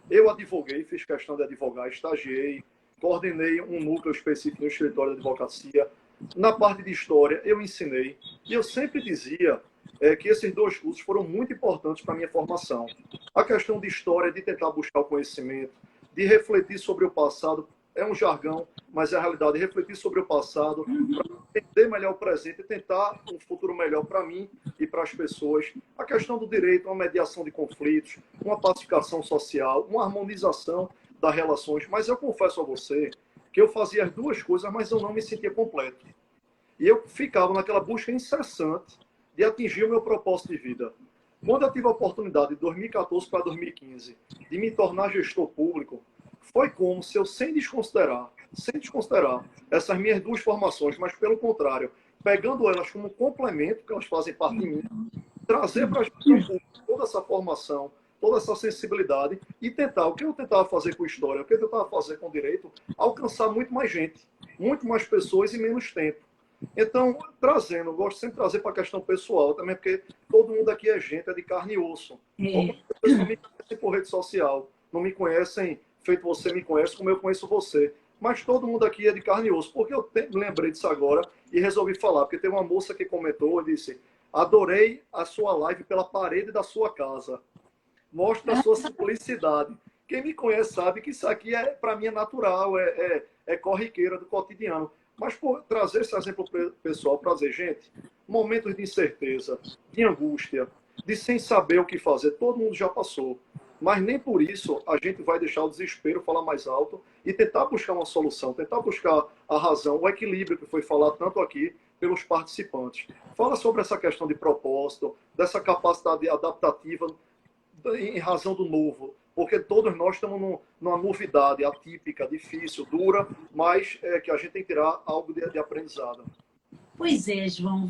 Eu advoguei, fiz questão de advogar, estagiei, coordenei um núcleo específico no escritório de advocacia. Na parte de História, eu ensinei. E eu sempre dizia que esses dois cursos foram muito importantes para a minha formação. A questão de História, de tentar buscar o conhecimento, de refletir sobre o passado, é um jargão, mas é a realidade, refletir sobre o passado, para entender melhor o presente e tentar um futuro melhor para mim e para as pessoas. A questão do direito, uma mediação de conflitos, uma pacificação social, uma harmonização das relações, mas eu confesso a você que eu fazia as duas coisas, mas eu não me sentia completo. E eu ficava naquela busca incessante de atingir o meu propósito de vida. Quando eu tive a oportunidade, de 2014 para 2015, de me tornar gestor público, foi como se eu, sem desconsiderar essas minhas duas formações, mas pelo contrário, pegando elas como complemento, que elas fazem parte de mim, trazer para a gestão pública toda essa formação, toda essa sensibilidade e tentar, o que eu tentava fazer com história, o que eu tentava fazer com direito, alcançar muito mais gente, muito mais pessoas em menos tempo. Então, trazendo, eu gosto sempre de trazer para a questão pessoal também, porque todo mundo aqui é gente, é de carne e osso. Algumas pessoas não me conhecem por rede social, não me conhecem feito você me conhece, como eu conheço você. Mas todo mundo aqui é de carne e osso. Porque eu lembrei disso agora e resolvi falar, porque tem uma moça que comentou e disse: adorei a sua live pela parede da sua casa. Mostra a sua simplicidade. Quem me conhece sabe que isso aqui, para mim, é natural, é corriqueira do cotidiano. Mas por trazer esse exemplo pessoal para dizer, gente, momentos de incerteza, de angústia, de sem saber o que fazer, todo mundo já passou. Mas nem por isso a gente vai deixar o desespero falar mais alto e tentar buscar uma solução, tentar buscar a razão, o equilíbrio que foi falado tanto aqui pelos participantes. Fala sobre essa questão de propósito, dessa capacidade adaptativa em razão do novo, porque todos nós estamos numa novidade atípica, difícil, dura, mas que a gente tem que tirar algo de aprendizado. Pois é, João,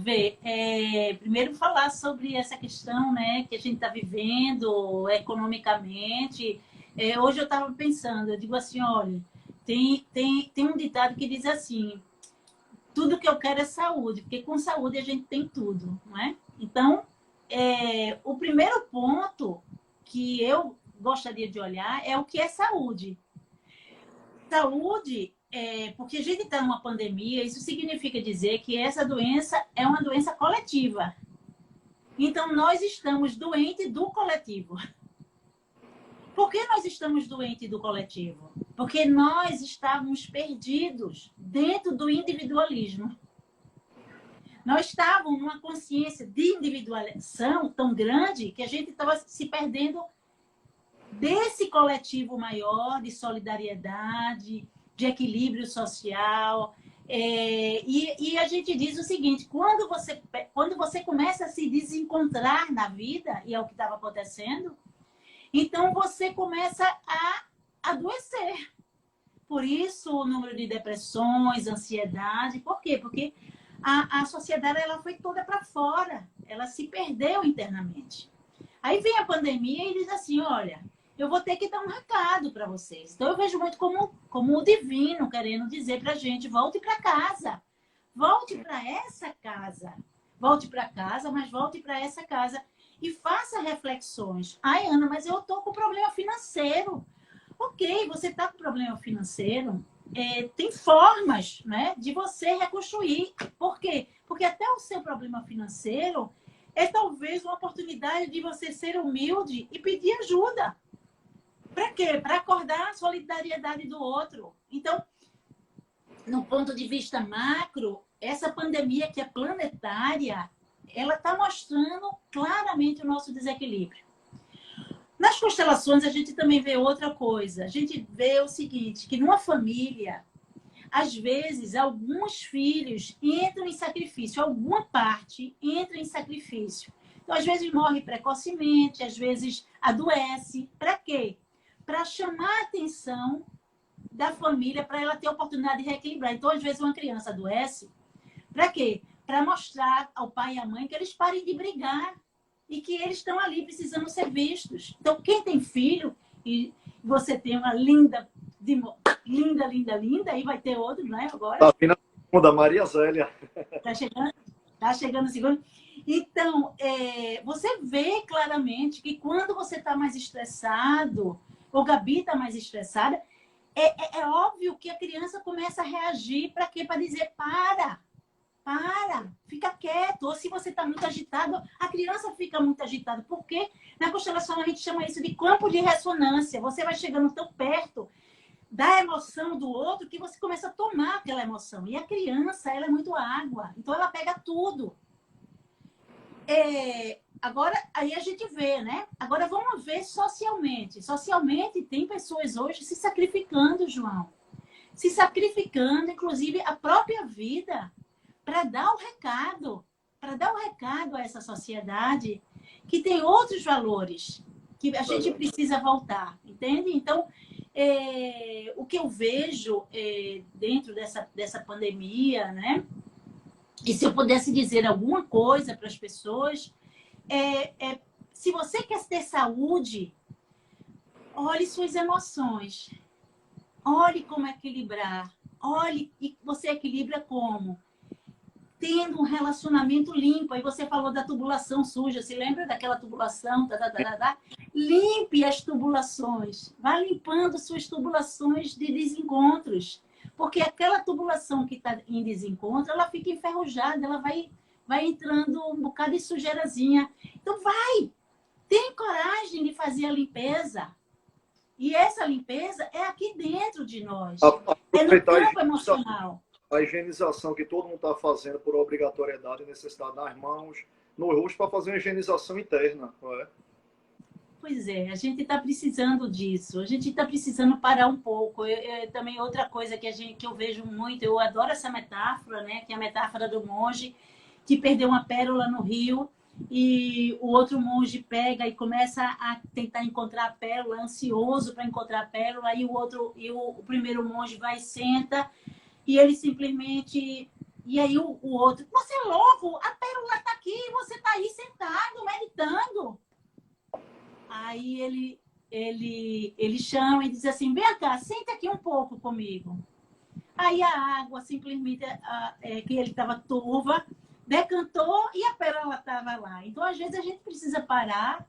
primeiro falar sobre essa questão, né, que a gente está vivendo economicamente. Hoje eu estava pensando, eu digo assim, olha, tem um ditado que diz assim, tudo que eu quero é saúde, porque com saúde a gente tem tudo, não é? Então, o primeiro ponto que eu gostaria de olhar é o que é saúde. Saúde, porque a gente está numa pandemia, isso significa dizer que essa doença é uma doença coletiva. Então, nós estamos doentes do coletivo. Por que nós estamos doentes do coletivo? Porque nós estávamos perdidos dentro do individualismo. Nós estávamos numa consciência de individualização tão grande que a gente estava se perdendo desse coletivo maior, de solidariedade, de equilíbrio social. E a gente diz o seguinte, quando você começa a se desencontrar na vida, e é o que estava acontecendo, então você começa a adoecer. Por isso o número de depressões, ansiedade. Por quê? Porque a sociedade ela foi toda para fora, ela se perdeu internamente. Aí vem a pandemia e diz assim, olha, eu vou ter que dar um recado para vocês. Então eu vejo muito como o divino querendo dizer para a gente, volte para casa, volte para essa casa, volte para casa, mas volte para essa casa e faça reflexões. Ai, Ana, mas eu estou com problema financeiro. Ok, você está com problema financeiro, tem formas, né, de você reconstruir. Por quê? Porque até o seu problema financeiro é talvez uma oportunidade de você ser humilde e pedir ajuda. Para quê? Para acordar a solidariedade do outro. Então, no ponto de vista macro, essa pandemia que é planetária, ela está mostrando claramente o nosso desequilíbrio. Nas constelações, a gente também vê outra coisa. A gente vê o seguinte, que numa família, às vezes, alguns filhos entram em sacrifício, alguma parte entra em sacrifício. Então, às vezes, morre precocemente, às vezes adoece. Para quê? Para chamar a atenção da família, para ela ter a oportunidade de reequilibrar. Então, às vezes, uma criança adoece. Para quê? Para mostrar ao pai e à mãe que eles parem de brigar e que eles estão ali precisando ser vistos. Então, quem tem filho, e você tem uma linda, e vai ter outro, não é? Agora. Tá vindo a segunda, Maria Zélia. Tá chegando o segundo. Então, você vê claramente que quando você está mais estressado, ou Gabi está mais estressada, é óbvio que a criança começa a reagir para quê? Para dizer, para, fica quieto. Ou se você está muito agitado, a criança fica muito agitada. Porque na constelação a gente chama isso de campo de ressonância. Você vai chegando tão perto da emoção do outro que você começa a tomar aquela emoção. E a criança, ela é muito água. Então ela pega tudo. agora, aí a gente vê, né? Agora vamos ver socialmente. Socialmente, tem pessoas hoje se sacrificando, João. Se sacrificando, inclusive, a própria vida para dar o recado a essa sociedade que tem outros valores que a gente precisa voltar, entende? Então, o que eu vejo dentro dessa pandemia, né? E se eu pudesse dizer alguma coisa para as pessoas, se você quer ter saúde, olhe suas emoções, olhe como equilibrar, olhe e você equilibra como? Tendo um relacionamento limpo. Aí você falou da tubulação suja. Se lembra daquela tubulação? Limpe as tubulações. Vá limpando suas tubulações de desencontros. Porque aquela tubulação que está em desencontro, ela fica enferrujada, ela vai entrando um bocado de sujeirazinha. Então, tem coragem de fazer a limpeza. E essa limpeza é aqui dentro de nós. É no campo emocional. A higienização que todo mundo está fazendo por obrigatoriedade e necessidade nas mãos, no rosto, para fazer uma higienização interna, não é? Pois é, a gente está precisando disso. A gente está precisando parar um pouco. Também outra coisa que eu vejo muito, eu adoro essa metáfora, né? Que é a metáfora do monge que perdeu uma pérola no rio e o outro monge pega e começa a tentar encontrar a pérola, ansioso para encontrar a pérola, e o primeiro monge vai e senta. E ele simplesmente... E aí o outro... Você é louco? A pérola está aqui. Você está aí sentado, meditando. Aí ele chama e diz assim, vem cá, senta aqui um pouco comigo. Aí a água simplesmente, que ele estava turva, decantou e a pérola estava lá. Então, às vezes, a gente precisa parar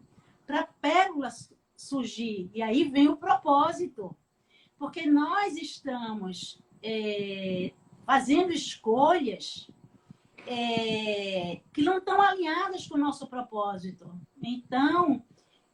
para a pérola surgir. E aí vem o propósito. Porque nós estamos... fazendo escolhas que não estão alinhadas com o nosso propósito. Então,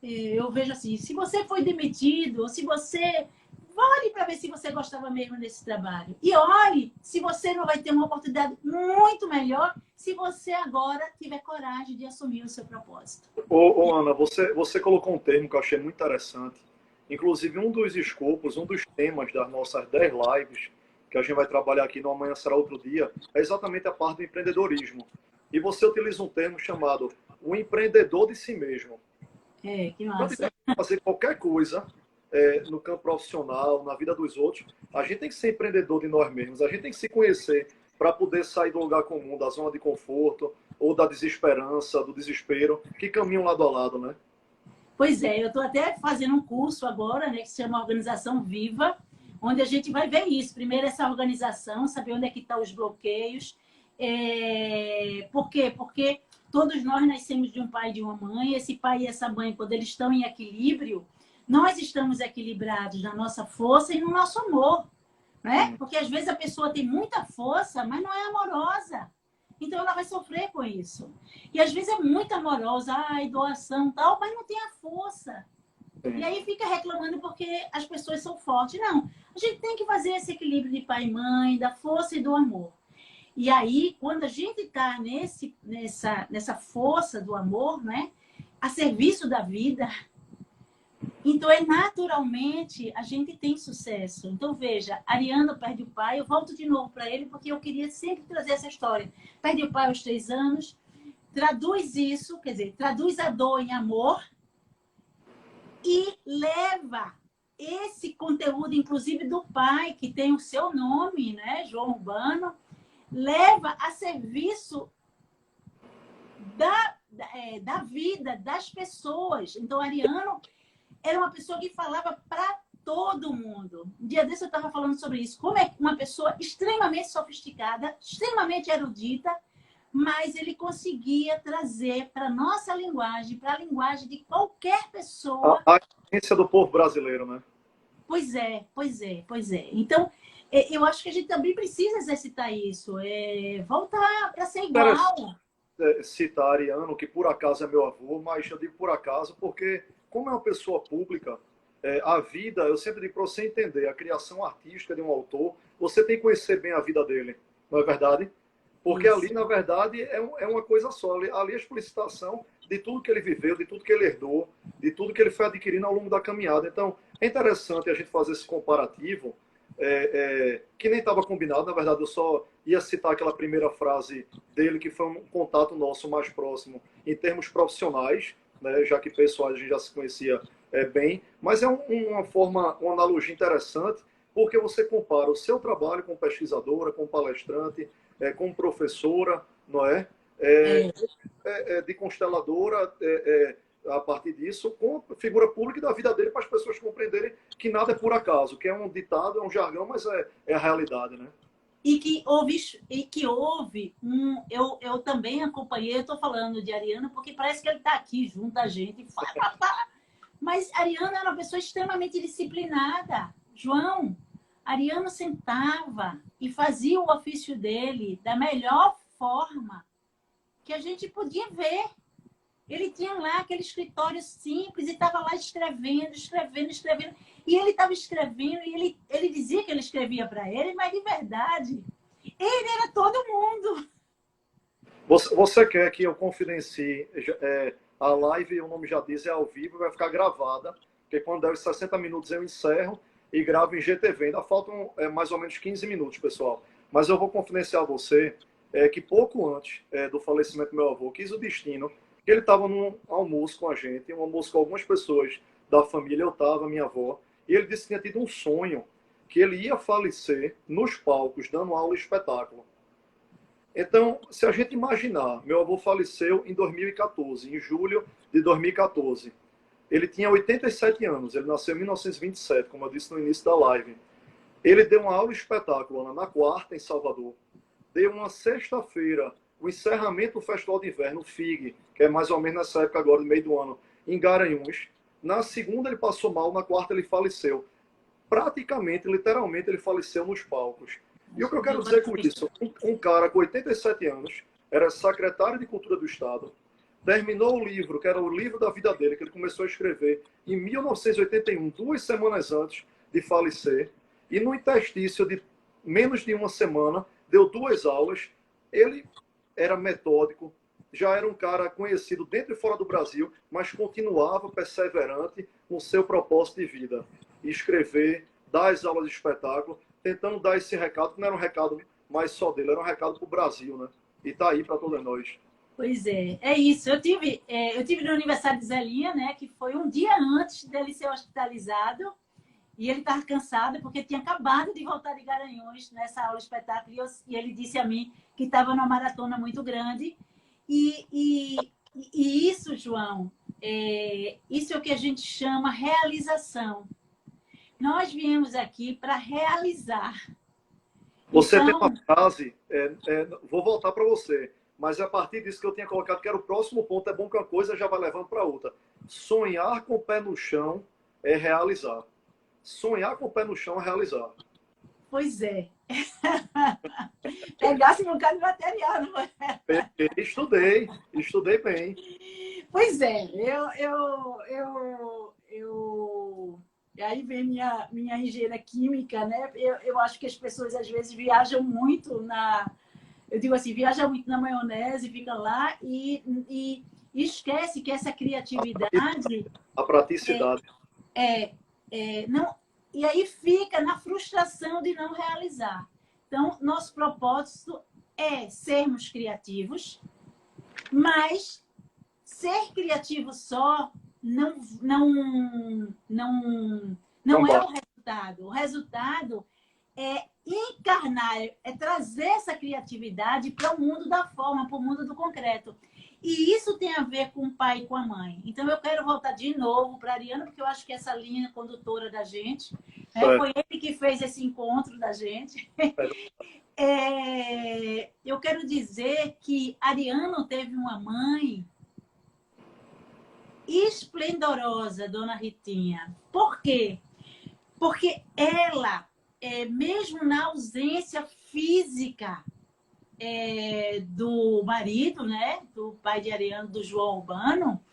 eu vejo assim, se você foi demitido, ou se você... Olhe para ver se você gostava mesmo desse trabalho. E olhe se você não vai ter uma oportunidade muito melhor se você agora tiver coragem de assumir o seu propósito. Ana, você colocou um termo que eu achei muito interessante. Inclusive, um dos escopos, um dos temas das nossas 10 lives que a gente vai trabalhar aqui no Amanhã Será Outro Dia, é exatamente a parte do empreendedorismo. E você utiliza um termo chamado o empreendedor de si mesmo. Que massa. Quando fazer qualquer coisa no campo profissional, na vida dos outros, a gente tem que ser empreendedor de nós mesmos, a gente tem que se conhecer para poder sair do lugar comum, da zona de conforto, ou da desesperança, do desespero, que caminham lado a lado, né? Pois é, eu estou até fazendo um curso agora, né, que se chama Organização Viva, onde a gente vai ver isso. Primeiro, essa organização, saber onde é que estão os bloqueios. Por quê? Porque todos nós nascemos de um pai e de uma mãe. Esse pai e essa mãe, quando eles estão em equilíbrio, nós estamos equilibrados na nossa força e no nosso amor. Né? Porque às vezes a pessoa tem muita força, mas não é amorosa. Então ela vai sofrer com isso. E às vezes é muito amorosa, doação tal, mas não tem a força. E aí fica reclamando porque as pessoas são fortes. Não, a gente tem que fazer esse equilíbrio de pai e mãe, da força e do amor. E aí, quando a gente está nessa força do amor, né, a serviço da vida, então naturalmente a gente tem sucesso. Então veja, Ariana perde o pai, eu volto de novo para ele porque eu queria sempre trazer essa história. Perde o pai aos 3 anos, traduz isso, quer dizer, traduz a dor em amor, e leva esse conteúdo, inclusive do pai, que tem o seu nome, né, João Urbano, leva a serviço da vida, das pessoas. Então, Ariano era uma pessoa que falava para todo mundo. Um dia desse eu estava falando sobre isso. Como é uma pessoa extremamente sofisticada, extremamente erudita, mas ele conseguia trazer para a nossa linguagem, para a linguagem de qualquer pessoa. A essência do povo brasileiro, né? Pois é. Então, eu acho que a gente também precisa exercitar isso. Voltar para ser igual. Citar Ariano, que por acaso é meu avô, mas eu digo por acaso porque, como é uma pessoa pública, a vida, eu sempre digo para você entender a criação artística de um autor, você tem que conhecer bem a vida dele, não é verdade? Porque ali, na verdade, é uma coisa só. Ali é a explicitação de tudo que ele viveu, de tudo que ele herdou, de tudo que ele foi adquirindo ao longo da caminhada. Então, é interessante a gente fazer esse comparativo, que nem estava combinado. Na verdade, eu só ia citar aquela primeira frase dele, que foi um contato nosso mais próximo em termos profissionais, né, já que pessoal a gente já se conhecia bem, mas é uma forma, uma analogia interessante, porque você compara o seu trabalho como pesquisadora, como palestrante, como professora, não é? É, De consteladora, a partir disso, com a figura pública da vida dele, para as pessoas compreenderem que nada é por acaso, que é um ditado, é um jargão, mas é a realidade, né? e que houve um. Eu também acompanhei, eu estou falando de Ariano, porque parece que ele está aqui junto a gente. Mas Ariano era uma pessoa extremamente disciplinada. João, Ariano sentava e fazia o ofício dele da melhor forma que a gente podia ver. Ele tinha lá aquele escritório simples e estava lá escrevendo, escrevendo, escrevendo. E ele estava escrevendo e ele dizia que ele escrevia para ele, mas de verdade, ele era todo mundo. Você quer que eu confidencie a live, o nome já diz, é ao vivo, vai ficar gravada, porque quando der os 60 minutos eu encerro e gravo em GTV. Ainda faltam mais ou menos 15 minutos, pessoal. Mas eu vou confidenciar a você que pouco antes do falecimento do meu avô, quis o destino, que ele estava num almoço com a gente, um almoço com algumas pessoas da família, eu estava, minha avó, e ele disse que tinha tido um sonho, que ele ia falecer nos palcos, dando aula e espetáculo. Então, se a gente imaginar, meu avô faleceu em 2014, em julho de 2014. Ele tinha 87 anos, ele nasceu em 1927, como eu disse no início da live. Ele deu uma aula e espetáculo, Ana, na quarta, em Salvador. Deu uma sexta-feira, o encerramento do Festival de Inverno, o FIG, que é mais ou menos nessa época agora, no meio do ano, em Garanhuns. Na segunda ele passou mal, na quarta ele faleceu. Praticamente, literalmente, ele faleceu nos palcos. E o que eu quero dizer com isso? Um cara com 87 anos, era secretário de Cultura do Estado, terminou o livro, que era o livro da vida dele, que ele começou a escrever em 1981, 2 semanas antes de falecer, e no interstício de menos de uma semana, deu 2 aulas. Ele era metódico, já era um cara conhecido dentro e fora do Brasil, mas continuava perseverante no seu propósito de vida. Escrever, dar as aulas de espetáculo, tentando dar esse recado, que não era um recado mais só dele, era um recado para o Brasil, né? E tá aí para todos nós. Pois é isso. Eu tive no aniversário de Zelinha, né, que foi um dia antes dele ser hospitalizado, e ele estava cansado porque tinha acabado de voltar de Garanhuns nessa aula de espetáculo, e ele disse a mim que estava numa maratona muito grande. E isso, João, isso é o que a gente chama realização. Nós viemos aqui para realizar. Você Então, tem uma frase, vou voltar para você, mas é a partir disso que eu tinha colocado, que era o próximo ponto. É bom que uma coisa já vai levando para outra. Sonhar com o pé no chão é realizar. Sonhar com o pé no chão é realizar. pois é. Pegasse um bocado de material, não é? Estudei bem. Pois é, e aí vem minha engenheira química, né? Eu acho que as pessoas às vezes viajam muito eu digo assim, viaja muito na maionese, fica lá e esquece que essa criatividade A praticidade. não, e aí fica na frustração de não realizar. Então, nosso propósito é sermos criativos, mas ser criativo só não é o resultado. O resultado é encarnar, é trazer essa criatividade para o mundo da forma, para o mundo do concreto. E isso tem a ver com o pai e com a mãe. Então, eu quero voltar de novo para a Ariana, porque eu acho que essa linha condutora da gente, foi ele que fez esse encontro da gente. Eu quero dizer que Ariano teve uma mãe esplendorosa, Dona Ritinha. Por quê? Porque ela, mesmo na ausência física do marido, né, do pai de Ariano, do João Urbano,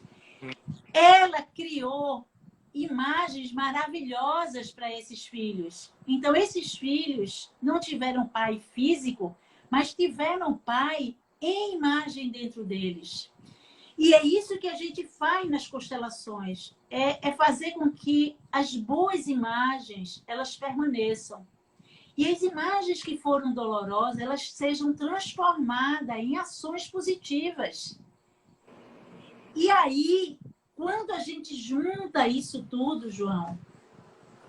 ela criou imagens maravilhosas para esses filhos. Então, esses filhos não tiveram pai físico, mas tiveram o Pai em imagem dentro deles. E é isso que a gente faz nas constelações, é fazer com que as boas imagens, elas permaneçam. E as imagens que foram dolorosas, elas sejam transformadas em ações positivas. E aí, quando a gente junta isso tudo, João,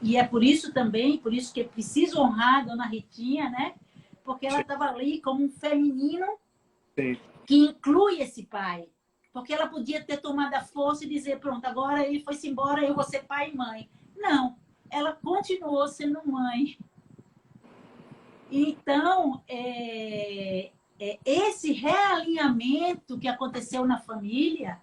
e é por isso também, por isso que é preciso honrar a Dona Ritinha, né? Porque ela estava ali como um feminino Sim. que inclui esse pai. Porque ela podia ter tomado a força e dizer, pronto, agora ele foi-se embora, eu vou ser pai e mãe. Não, ela continuou sendo mãe. Então, esse realinhamento que aconteceu na família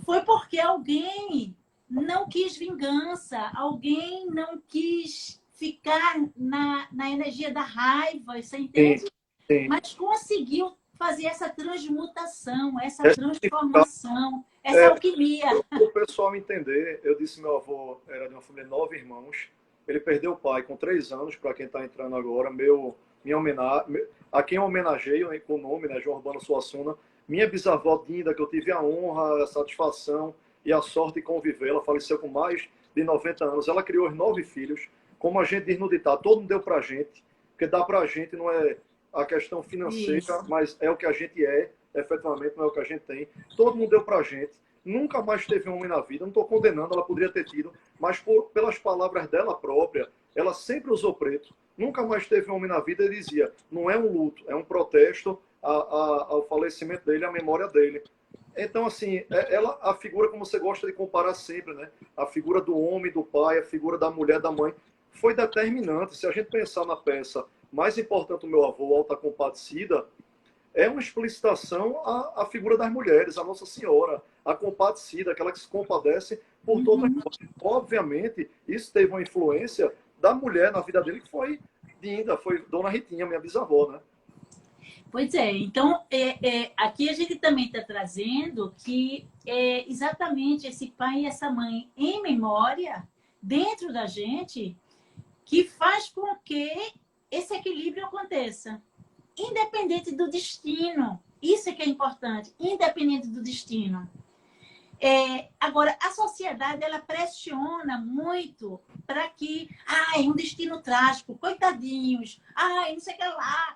foi porque alguém não quis vingança, alguém não quis ficar na energia da raiva, você entende? Sim, sim. Mas conseguiu fazer essa transmutação, essa transformação, essa alquimia. Para o pessoal entender, eu disse que meu avô era de uma família de 9 irmãos. Ele perdeu o pai com 3 anos, para quem está entrando agora. Minha homenagem, a quem eu homenageio com o nome, né, João Urbano Suassuna. Minha bisavó Dinda, que eu tive a honra, a satisfação e a sorte de conviver. Ela faleceu com mais de 90 anos. Ela criou os 9 filhos. Como a gente diz no ditado, todo mundo deu para a gente. Porque dar para a gente não é a questão financeira, isso, mas é o que a gente é, efetivamente, não é o que a gente tem. Todo mundo deu para a gente. Nunca mais teve um homem na vida. Não estou condenando, ela poderia ter tido, mas pelas palavras dela própria, ela sempre usou preto. Nunca mais teve um homem na vida e dizia, não é um luto, é um protesto ao falecimento dele, à memória dele. Então, assim, a figura, como você gosta de comparar sempre, né? A figura do homem, do pai, a figura da mulher, da mãe, foi determinante. Se a gente pensar na peça mais importante do meu avô, Alta Compadecida, é uma explicitação à figura das mulheres, a Nossa Senhora, a compadecida, aquela que se compadece por todas as coisas. Obviamente, isso teve uma influência da mulher na vida dele, que foi Dinda, foi Dona Ritinha, minha bisavó, né? Pois é, então aqui a gente também está trazendo que exatamente esse pai e essa mãe em memória, dentro da gente, que faz com que esse equilíbrio aconteça. Independente do destino. Isso é que é importante. Independente do destino. Agora, a sociedade, ela pressiona muito para que... é um destino trágico. Coitadinhos. Não sei o que lá.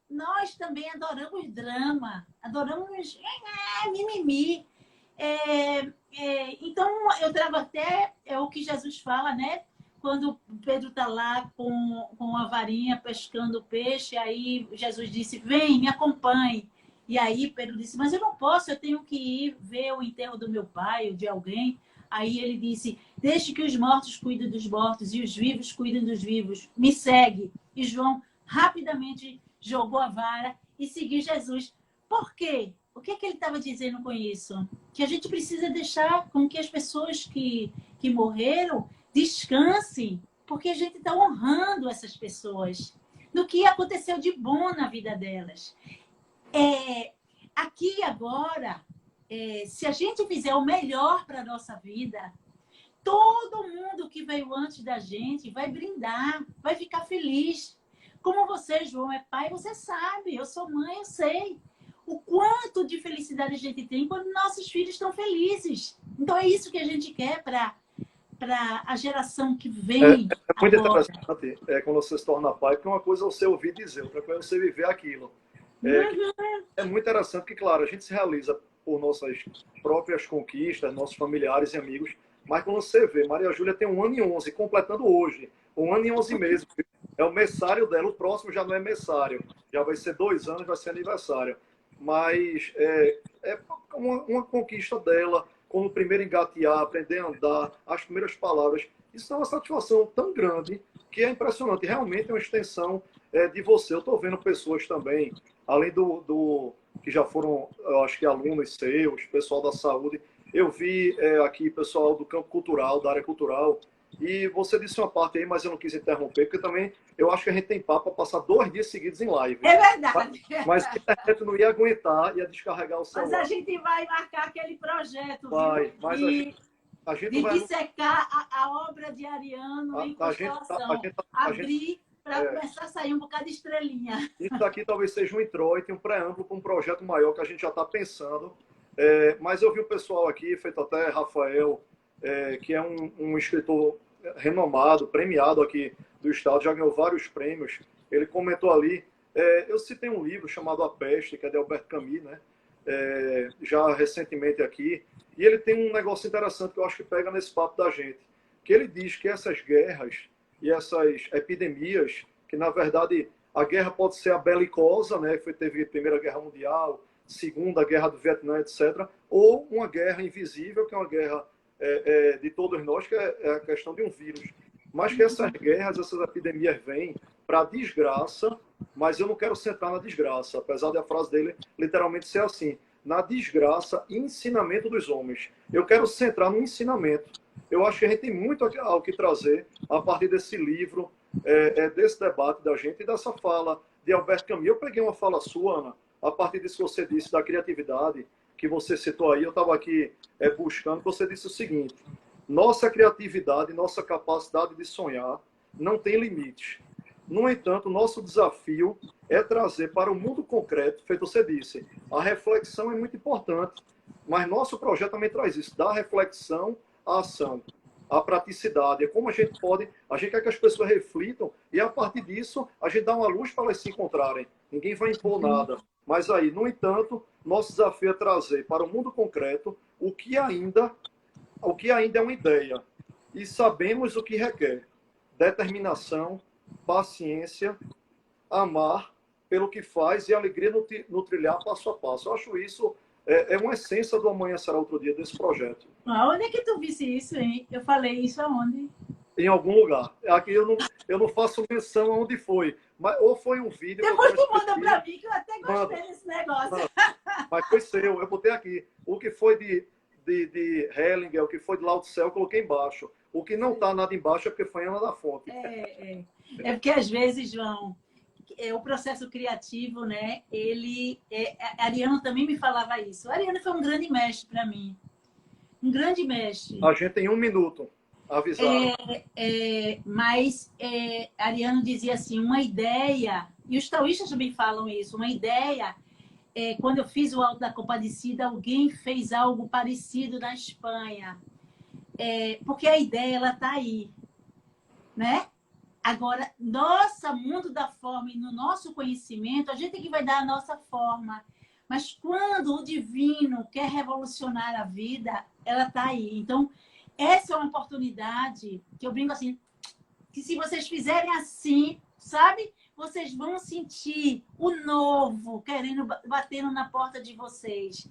Nós também adoramos drama. Adoramos mimimi. Então, eu trago até o que Jesus fala, né? Quando Pedro está lá com a varinha pescando peixe, aí Jesus disse, vem, me acompanhe. E aí Pedro disse, mas eu não posso, eu tenho que ir ver o enterro do meu pai ou de alguém. Aí ele disse, deixe que os mortos cuidem dos mortos e os vivos cuidem dos vivos. Me segue. E João rapidamente jogou a vara e seguiu Jesus. Por quê? O que ele estava dizendo com isso? Que a gente precisa deixar com que as pessoas que morreram descansem, porque a gente está honrando essas pessoas no que aconteceu de bom na vida delas. Aqui agora, se a gente fizer o melhor para a nossa vida, todo mundo que veio antes da gente vai brindar, vai ficar feliz. Como você, João, é pai, você sabe. Eu sou mãe, eu sei. O quanto de felicidade a gente tem quando nossos filhos estão felizes. Então, é isso que a gente quer para a geração que vem. É muito interessante quando você se torna pai, porque uma coisa é você ouvir dizer, outra coisa é você viver aquilo. É muito interessante que, claro, a gente se realiza por nossas próprias conquistas, nossos familiares e amigos, mas quando você vê, Maria Júlia tem 1 ano e 11, completando hoje, 1 ano e 11 meses, é o messário dela, o próximo já não é messário, já vai ser 2 anos, vai ser aniversário. Mas é uma conquista dela, como o primeiro engatear, aprender a andar, as primeiras palavras. Isso é uma satisfação tão grande que é impressionante. Realmente é uma extensão de você. Eu estou vendo pessoas também, além do que já foram, eu acho que alunos seus, pessoal da saúde. Eu vi aqui pessoal do campo cultural, da área cultural, e você disse uma parte aí, mas eu não quis interromper, porque também eu acho que a gente tem papo para passar 2 dias seguidos em live. É verdade. Mas a internet não ia aguentar, ia descarregar o celular. Mas a gente vai marcar aquele projeto, vai, mas a gente de vai... dissecar a obra de Ariano em constelação. Abrir para começar a sair um bocado de estrelinha. Isso daqui talvez seja um introito, um preâmbulo para um projeto maior que a gente já está pensando. Mas eu vi o pessoal aqui, feito até Rafael, que é um escritor renomado, premiado aqui do estado, já ganhou vários prêmios. Ele comentou ali, eu citei um livro chamado A Peste, que é de Albert Camus, né? Já recentemente aqui, e ele tem um negócio interessante que eu acho que pega nesse papo da gente, que ele diz que essas guerras e essas epidemias, que na verdade a guerra pode ser a belicosa, né? Teve a Primeira Guerra Mundial, Segunda Guerra do Vietnã, etc., ou uma guerra invisível, que é uma guerra de todos nós, que é a questão de um vírus. Mas que essas guerras, essas epidemias vêm para desgraça, mas eu não quero centrar na desgraça, apesar da frase dele literalmente ser assim, na desgraça e ensinamento dos homens. Eu quero centrar no ensinamento. Eu acho que a gente tem muito ao que trazer a partir desse livro, desse debate da gente e dessa fala de Albert Camus. Eu peguei uma fala sua, Ana, a partir disso que você disse da criatividade, que você citou aí, eu estava aqui buscando, você disse o seguinte: nossa criatividade, nossa capacidade de sonhar não tem limites. No entanto, nosso desafio é trazer para o mundo concreto, feito você disse, a reflexão é muito importante, mas nosso projeto também traz isso, da reflexão à ação, à praticidade. É como a gente quer que as pessoas reflitam e a partir disso a gente dá uma luz para elas se encontrarem. Ninguém vai impor nada. Mas aí, no entanto, nosso desafio é trazer para o mundo concreto o que ainda é uma ideia. E sabemos o que requer: determinação, paciência, amar pelo que faz e alegria no trilhar passo a passo. Eu acho isso uma essência do Amanhã Será Outro Dia desse projeto. Onde é que tu visse isso, hein? Eu falei isso aonde? Em algum lugar. Aqui eu não faço menção aonde foi. Mas, ou foi um vídeo... Depois tu manda para mim, que eu até gostei desse negócio. Não, mas foi seu. Eu botei aqui. O que foi de Hellinger, o que foi de Lao Tse, eu coloquei embaixo. O que não está nada embaixo é porque foi Ana da Fonte. É porque às vezes, João, o processo criativo, né? A Ariana também me falava isso. A Ariana foi um grande mestre para mim. Um grande mestre. A gente tem 1 minuto. Avisar. Mas Ariano dizia assim, uma ideia, e os taoístas também falam isso, uma ideia, quando eu fiz o Alto da Compadecida, alguém fez algo parecido na Espanha. Porque a ideia, ela está aí, né? Agora, nosso mundo da forma e no nosso conhecimento, a gente é que vai dar a nossa forma. Mas quando o divino quer revolucionar a vida, ela está aí. Então, essa é uma oportunidade que eu brinco assim, que se vocês fizerem assim, sabe? Vocês vão sentir o novo batendo na porta de vocês.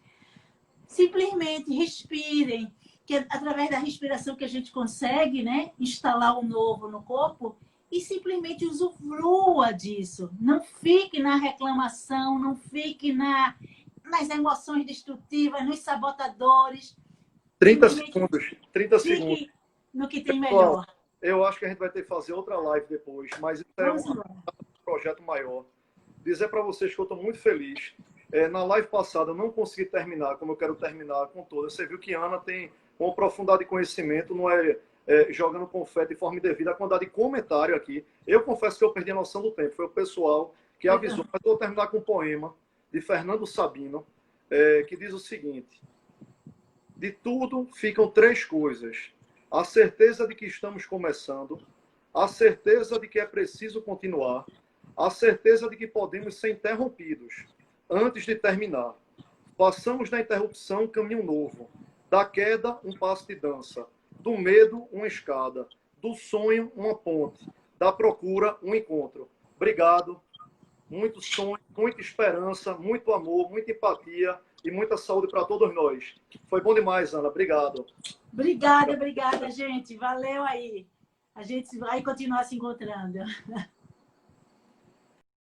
Simplesmente respirem, que é através da respiração que a gente consegue, né, instalar o novo no corpo e simplesmente usufrua disso. Não fique na reclamação, não fique nas emoções destrutivas, nos sabotadores. 30 segundos. 30 segundos. No que tem melhor. Eu acho que a gente vai ter que fazer outra live depois, mas isso é um projeto maior. Dizer para vocês que eu estou muito feliz. Na live passada eu não consegui terminar como eu quero terminar com toda. Você viu que a Ana tem uma profundidade de conhecimento, não jogando confete de forma indevida, a quantidade de comentário aqui. Eu confesso que eu perdi a noção do tempo. Foi o pessoal que avisou. Mas eu vou terminar com um poema de Fernando Sabino, que diz o seguinte: de tudo ficam 3 coisas: a certeza de que estamos começando, a certeza de que é preciso continuar, a certeza de que podemos ser interrompidos antes de terminar. Passamos da interrupção um caminho novo, da queda um passo de dança, do medo uma escada, do sonho uma ponte, da procura um encontro. Obrigado. Muito sonho, muita esperança, muito amor, muita empatia e muita saúde para todos nós. Foi bom demais, Ana. Obrigado. Obrigada, gente. Valeu aí. A gente vai continuar se encontrando.